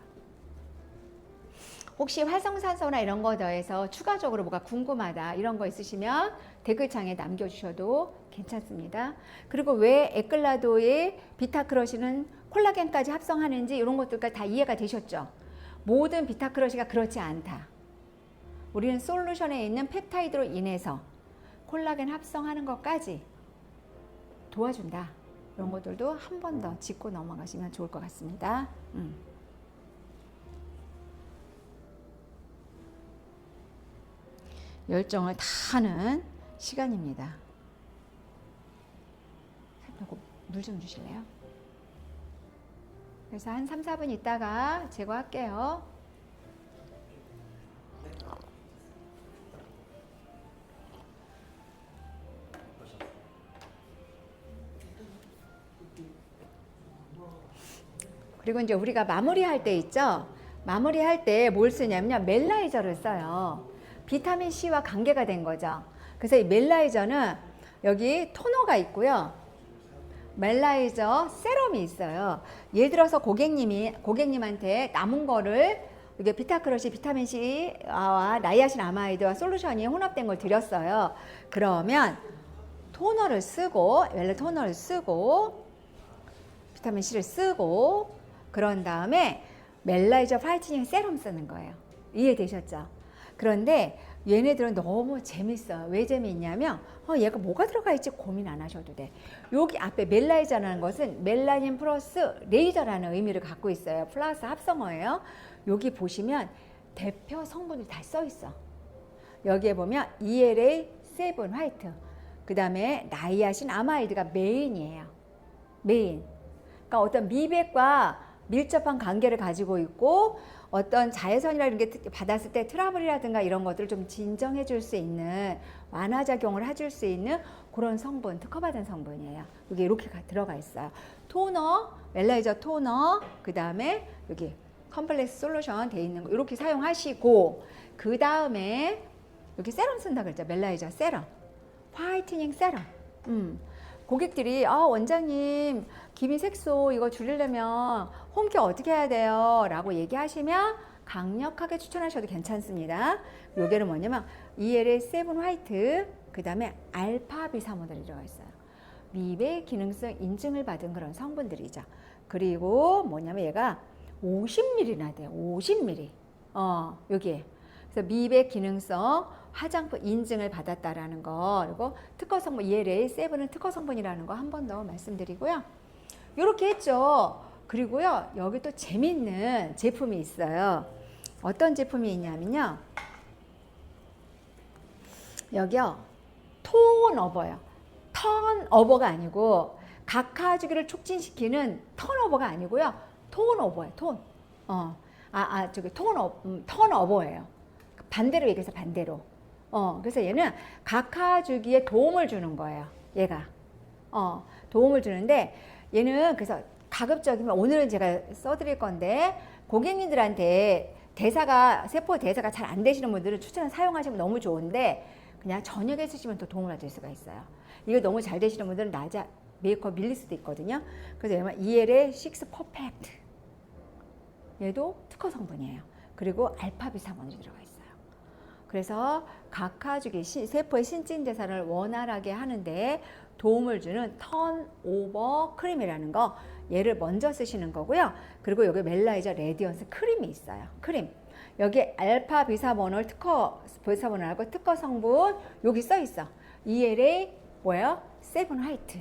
혹시 활성산소나 이런 거 더해서 추가적으로 뭐가 궁금하다 이런 거 있으시면 댓글창에 남겨주셔도 괜찮습니다. 그리고 왜 에클라도의 비타크러시는 콜라겐까지 합성하는지 이런 것들까지 다 이해가 되셨죠? 모든 비타크러시가 그렇지 않다. 우리는 솔루션에 있는 펩타이드로 인해서 콜라겐 합성하는 것까지 도와준다. 이런 것들도 한 번 더 짚고 넘어가시면 좋을 것 같습니다. 열정을 다하는 시간입니다. 물 좀 주실래요? 그래서 한 3, 4분 있다가 제거할게요. 그리고 이제 우리가 마무리할 때 있죠? 마무리할 때 뭘 쓰냐면요. 멜라이저를 써요. 비타민 C와 관계가 된 거죠. 그래서 이 멜라이저는 여기 토너가 있고요. 멜라이저 세럼이 있어요. 예를 들어서 고객님한테 남은 거를 이게 비타크러시, 비타민 C와 나이아신 아마이드와 솔루션이 혼합된 걸 드렸어요. 그러면 토너를 쓰고 멜라 토너를 쓰고 비타민 C를 쓰고 그런 다음에 멜라이저 화이트닝 세럼 쓰는 거예요. 이해되셨죠? 그런데 얘네들은 너무 재밌어요. 왜 재미있냐면 얘가 뭐가 들어가 있지 고민 안 하셔도 돼. 여기 앞에 멜라이저라는 것은 멜라닌 플러스 레이저라는 의미를 갖고 있어요. 플러스 합성어예요. 여기 보시면 대표 성분이 다 써 있어. 여기에 보면 ELA7 화이트, 그 다음에 나이아신 아마이드가 메인이에요. 메인. 그러니까 어떤 미백과 밀접한 관계를 가지고 있고 어떤 자외선이라는 게 받았을 때 트러블이라든가 이런 것들을 좀 진정해 줄 수 있는 완화작용을 해줄 수 있는 그런 성분, 특허받은 성분이에요. 여기 이렇게 들어가 있어요. 토너, 멜라이저 토너, 그 다음에 여기 컴플렉스 솔루션 돼 있는 거 이렇게 사용하시고 그 다음에 여기 세럼 쓴다 그랬죠. 멜라이저 세럼, 화이트닝 세럼. 고객들이 원장님 기미 색소 이거 줄이려면 홈케어 어떻게 해야 돼요? 라고 얘기하시면 강력하게 추천하셔도 괜찮습니다. 요게는 뭐냐면 ELA7 화이트, 그 다음에 알파 비사모들이 들어가 있어요. 미백 기능성 인증을 받은 그런 성분들이죠. 그리고 뭐냐면 얘가 50ml나 돼요. 50ml. 여기에. 그래서 미백 기능성 화장품 인증을 받았다라는 거, 그리고 특허 성분 ELA7은 특허 성분이라는 거 한 번 더 말씀드리고요. 이렇게 했죠. 그리고요, 여기 또 재밌는 제품이 있어요. 어떤 제품이 있냐면요. 여기요, 톤오버요. 턴오버가 아니고 각하주기를 촉진시키는 턴오버가 아니고요. 톤오버예요. 톤. 저기 턴오버예요. 반대로 얘기해서 반대로. 그래서 얘는 각하주기에 도움을 주는 거예요. 얘가. 도움을 주는데 얘는 그래서 가급적이면 오늘은 제가 써드릴 건데 고객님들한테 세포 대사가 잘 안 되시는 분들은 추천을 사용하시면 너무 좋은데 그냥 저녁에 쓰시면 더 도움을 받을 수가 있어요. 이거 너무 잘 되시는 분들은 낮에 메이크업 밀릴 수도 있거든요. 그래서 얘는 ELA6 퍼펙트. 얘도 특허 성분이에요. 그리고 알파 비사몬이 들어가 있어요. 그래서 각하주기 세포의 신진대사를 원활하게 하는데 도움을 주는 턴오버 크림이라는 거, 얘를 먼저 쓰시는 거고요. 그리고 여기 멜라이저 레디언스 크림이 있어요. 크림. 여기 알파 비사모놀 비사모놀하고 특허 성분 여기 써 있어. ELA 뭐예요? 7 화이트.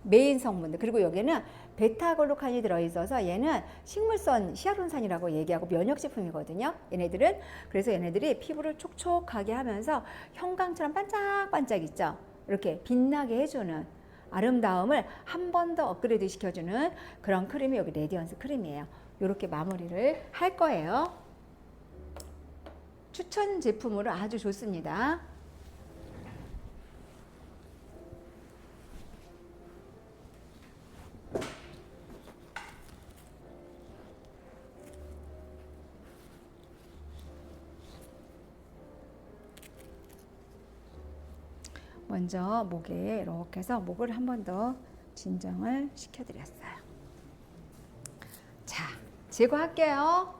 메인 성분들. 그리고 여기는 베타글루칸이 들어있어서 얘는 식물성 히아루론산이라고 얘기하고 면역제품이거든요. 얘네들은. 그래서 얘네들이 피부를 촉촉하게 하면서 형광처럼 반짝반짝 있죠. 이렇게 빛나게 해주는 아름다움을 한 번 더 업그레이드 시켜주는 그런 크림이 여기 레디언스 크림이에요. 이렇게 마무리를 할 거예요. 추천 제품으로 아주 좋습니다. 먼저 목에 이렇게 해서 목을 한 번 더 진정을 시켜드렸어요. 자, 제거할게요.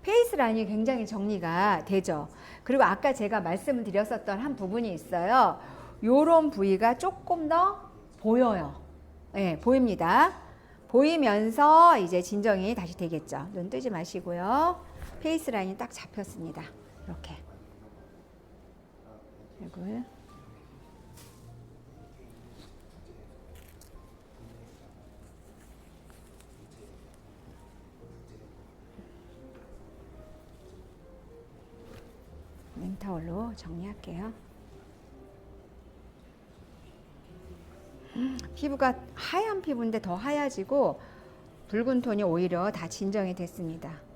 페이스 라인이 굉장히 정리가 되죠. 그리고 아까 제가 말씀을 드렸었던 한 부분이 있어요. 요런 부위가 조금 더 보여요. 네, 보입니다. 보이면서 이제 진정이 다시 되겠죠. 눈 뜨지 마시고요. 페이스 라인이 딱 잡혔습니다. 이렇게. 그리고 냉타올로 정리할게요. 피부가 하얀 피부인데 더 하얘지고 붉은 톤이 오히려 다 진정이 됐습니다.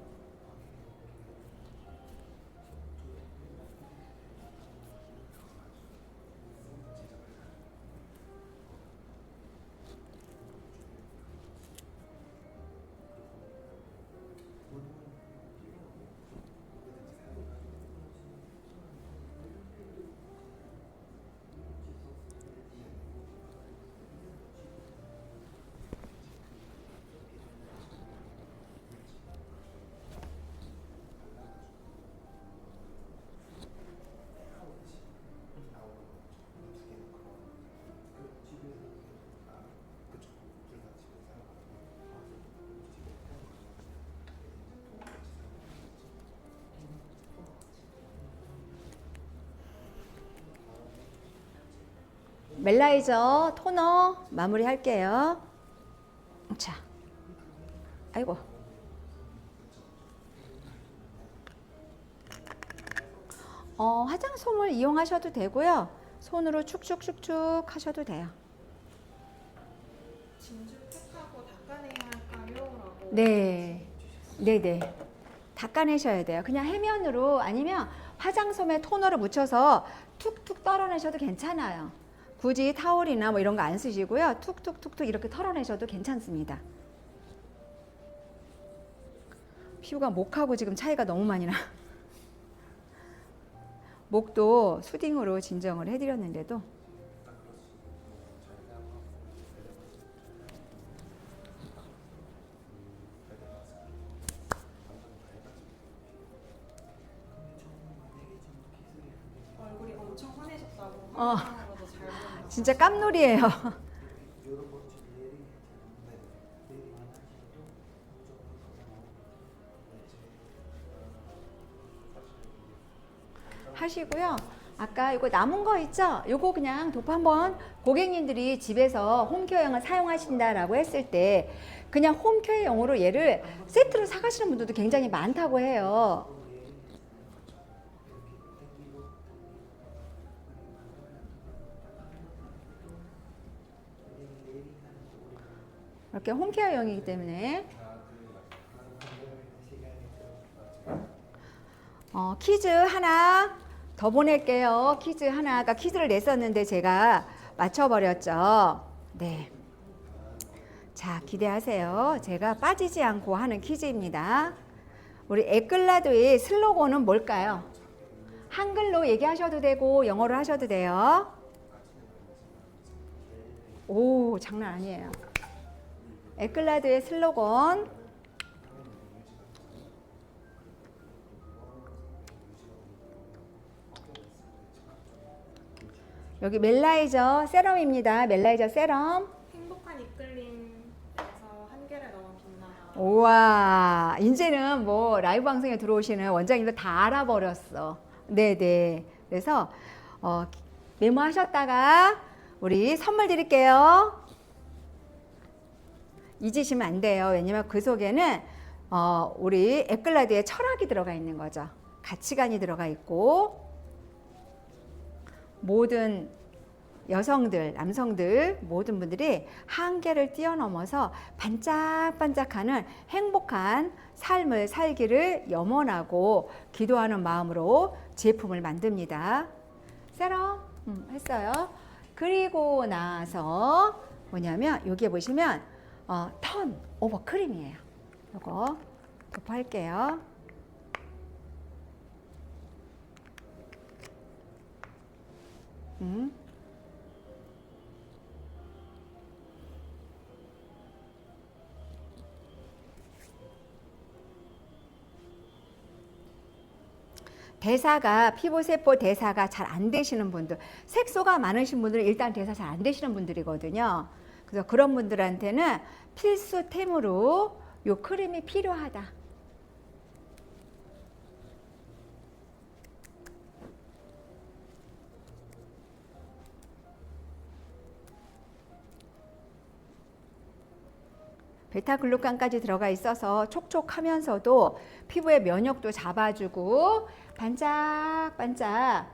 멜라이저 토너 마무리 할게요. 자, 아이고. 화장솜을 이용하셔도 되고요. 손으로 축축축축 하셔도 돼요. 진주 팩하고 닦아내야 할까요? 라고. 네, 네네. 닦아내셔야 돼요. 그냥 해면으로 아니면 화장솜에 토너를 묻혀서 툭툭 떨어내셔도 괜찮아요. 굳이 타올이나 뭐 이런 거 안 쓰시고요. 툭툭툭툭 이렇게 털어내셔도 괜찮습니다. 피부가 목하고 지금 차이가 너무 많이 나. 목도 수딩으로 진정을 해드렸는데도 얼굴이 엄청 환해졌다고. 어. 화장으로도 잘 보인다고. 진짜 깜놀이에요. 하시고요. 아까 이거 남은 거 있죠? 요거 그냥 도포 한번 고객님들이 집에서 홈케어용을 사용하신다라고 했을 때 그냥 홈케어용으로 얘를 세트로 사가시는 분들도 굉장히 많다고 해요. 이렇게 홈케어용이기 때문에 퀴즈 하나 더 보낼게요. 퀴즈 하나, 아까 퀴즈를 냈었는데 제가 맞춰버렸죠. 네. 자, 기대하세요. 제가 빠지지 않고 하는 퀴즈입니다. 우리 에클라도의 슬로건은 뭘까요? 한글로 얘기하셔도 되고 영어로 하셔도 돼요. 오, 장난 아니에요. 에클라도의 슬로건. 여기 멜라이저 세럼입니다. 멜라이저 세럼. 행복한 이끌림에서 한계를 넘어 빛나라. 우와, 이제는 뭐 라이브 방송에 들어오시는 원장님도 다 알아버렸어. 네네. 그래서 메모하셨다가 우리 선물 드릴게요. 잊으시면 안 돼요. 왜냐면 그 속에는 우리 에클라드의 철학이 들어가 있는 거죠. 가치관이 들어가 있고 모든 여성들, 남성들 모든 분들이 한계를 뛰어넘어서 반짝반짝하는 행복한 삶을 살기를 염원하고 기도하는 마음으로 제품을 만듭니다. 세럼 했어요. 그리고 나서 뭐냐면 여기에 보시면 턴 오버 크림이에요. 요거 도포할게요. 대사가 피부세포 대사가 잘 안 되시는 분들, 색소가 많으신 분들은 일단 대사 잘 안 되시는 분들이거든요. 그래서 그런 분들한테는 필수템으로 요 크림이 필요하다. 베타글루칸까지 들어가 있어서 촉촉하면서도 피부의 면역도 잡아주고 반짝반짝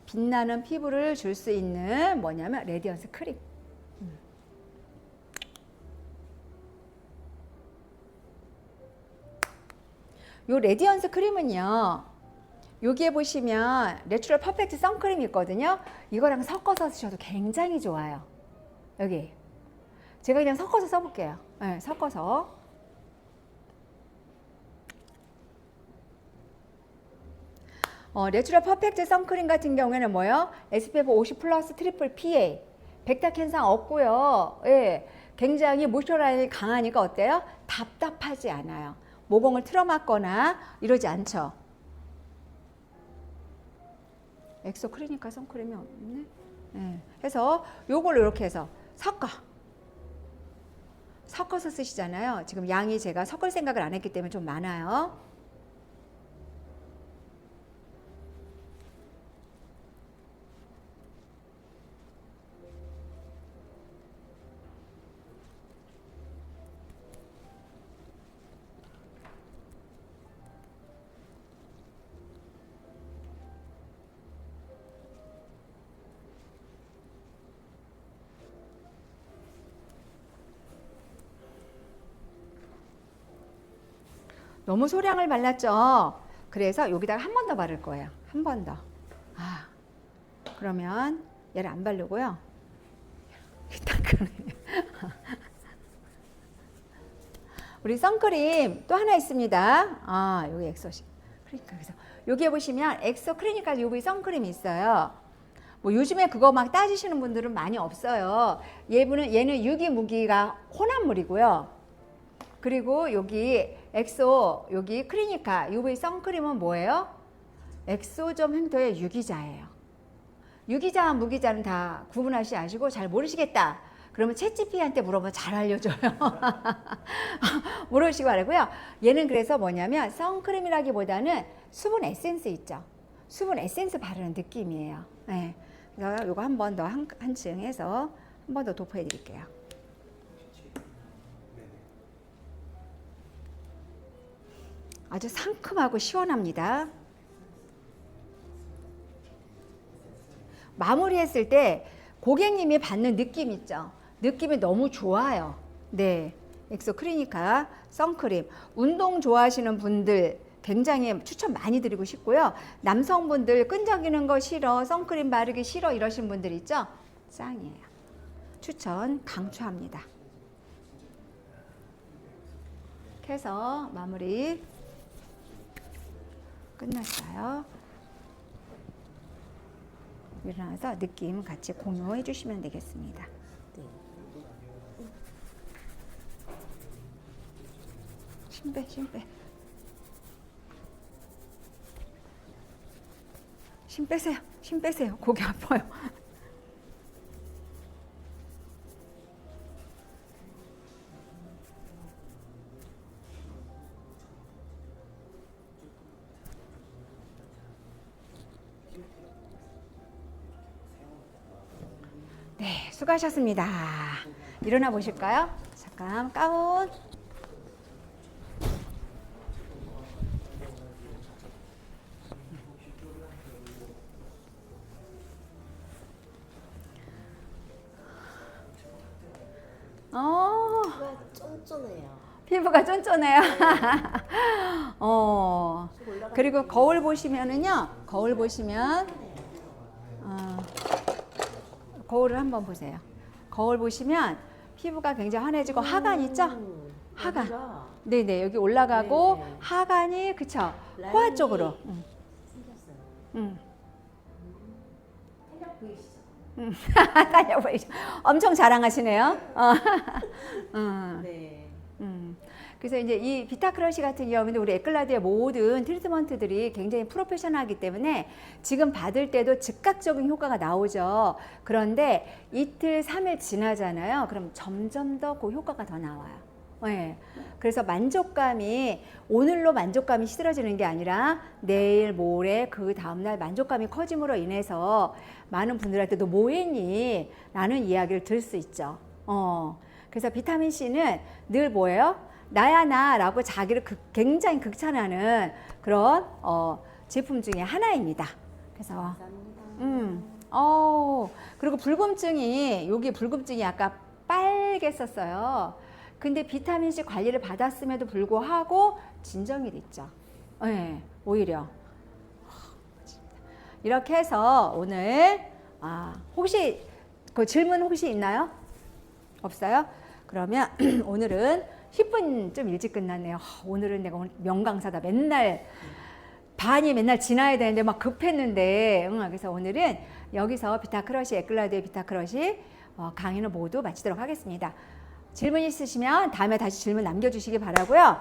빛나는 피부를 줄 수 있는 뭐냐면 레디언스 크림. 요 레디언스 크림은요, 여기에 보시면 내추럴 퍼펙트 선크림이 있거든요. 이거랑 섞어서 쓰셔도 굉장히 좋아요. 여기 제가 그냥 섞어서 써볼게요. 네, 섞어서. 내추럴 퍼펙트 선크림 같은 경우에는 뭐요? SPF 50 플러스 트리플 PA. 백탁 현상 없고요. 예, 굉장히 모이스처라이징이 강하니까 어때요? 답답하지 않아요. 모공을 틀어막거나 이러지 않죠. 엑소 크리니까 선크림이 없네. 예, 해서 요걸 이렇게 해서 섞어서 쓰시잖아요. 지금 양이 제가 섞을 생각을 안 했기 때문에 좀 많아요. 너무 소량을 발랐죠. 그래서 여기다가 한 번 더 바를 거예요. 한 번 더. 그러면 얘를 안 바르고요. 우리 선크림 또 하나 있습니다. 여기 엑소시. 그러니까 그래서 여기에 보시면 엑소 크리니컬 UV 선크림이 있어요. 뭐 요즘에 그거 막 따지시는 분들은 많이 없어요. 얘는 유기무기가 혼합물이고요. 그리고 여기 엑소 여기 크리니카 UV 선크림은 뭐예요? 엑소점 행토의 유기자예요. 유기자와 무기자는 다 구분하시 아시고 잘 모르시겠다. 그러면 챗GPT한테 물어보면 잘 알려줘요. 모르시기 바라고요. 얘는 그래서 뭐냐면 선크림이라기보다는 수분 에센스 있죠. 수분 에센스 바르는 느낌이에요. 네. 그래서 이거 한 번 더 한층 해서 한 번 더 도포해 드릴게요. 아주 상큼하고 시원합니다. 마무리했을 때 고객님이 받는 느낌 있죠. 느낌이 너무 좋아요. 네, 엑소 크리니카 선크림. 운동 좋아하시는 분들 굉장히 추천 많이 드리고 싶고요. 남성분들 끈적이는 거 싫어, 선크림 바르기 싫어 이러신 분들 있죠. 짱이에요. 추천 강추합니다. 이렇게 해서 마무리 끝났어요. 일어나서 느낌 같이 공유해 주시면 되겠습니다. 네. 심 빼. 심 빼세요. 고개 아파요. 네, 수고하셨습니다. 일어나 보실까요? 잠깐 가운. 쫀쫀해요. 피부가 쫀쫀해요. 그리고 거울 보시면은요. 거울을 한번 보세요. 거울 보시면 피부가 굉장히 환해지고 하관 있죠? 하관. 여기가 네네, 여기 올라가고 네, 네. 하관이 그쵸? 라인이 코아 쪽으로. 생겼어요. 탄력 보이시죠? 탄력 보이시죠? 엄청 자랑하시네요. 네. 그래서 이제 이 비타크러쉬 같은 경우는 우리 에클라드의 모든 트리트먼트들이 굉장히 프로페셔널하기 때문에 지금 받을 때도 즉각적인 효과가 나오죠. 그런데 이틀, 3일 지나잖아요. 그럼 점점 더 그 효과가 더 나와요. 네. 그래서 만족감이 오늘로 만족감이 시들어지는 게 아니라 내일, 모레, 그 다음날 만족감이 커짐으로 인해서 많은 분들한테도 뭐 했니? 라는 이야기를 들을 수 있죠. 그래서 비타민 C는 늘 뭐예요? 나야 나라고 자기를 굉장히 극찬하는 그런 제품 중에 하나입니다. 그래서 그리고 불금증이 여기 불금증이 아까 빨갰었어요. 근데 비타민 C 관리를 받았음에도 불구하고 진정이 됐죠. 네, 오히려 이렇게 해서 오늘 혹시 그 질문 혹시 있나요? 없어요? 그러면 오늘은 10분 좀 일찍 끝났네요. 오늘은 내가 오늘 명강사다. 반이 맨날 지나야 되는데 막 급했는데 그래서 오늘은 여기서 비타크러쉬, 에클라드의 비타크러쉬 강의는 모두 마치도록 하겠습니다. 질문 있으시면 다음에 다시 질문 남겨주시기 바라고요.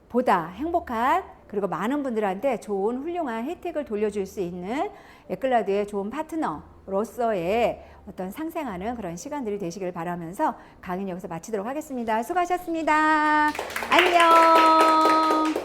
보다 행복한 그리고 많은 분들한테 좋은 훌륭한 혜택을 돌려줄 수 있는 에클라드의 좋은 파트너로서의 어떤 상생하는 그런 시간들이 되시길 바라면서 강의는 여기서 마치도록 하겠습니다. 수고하셨습니다. 안녕.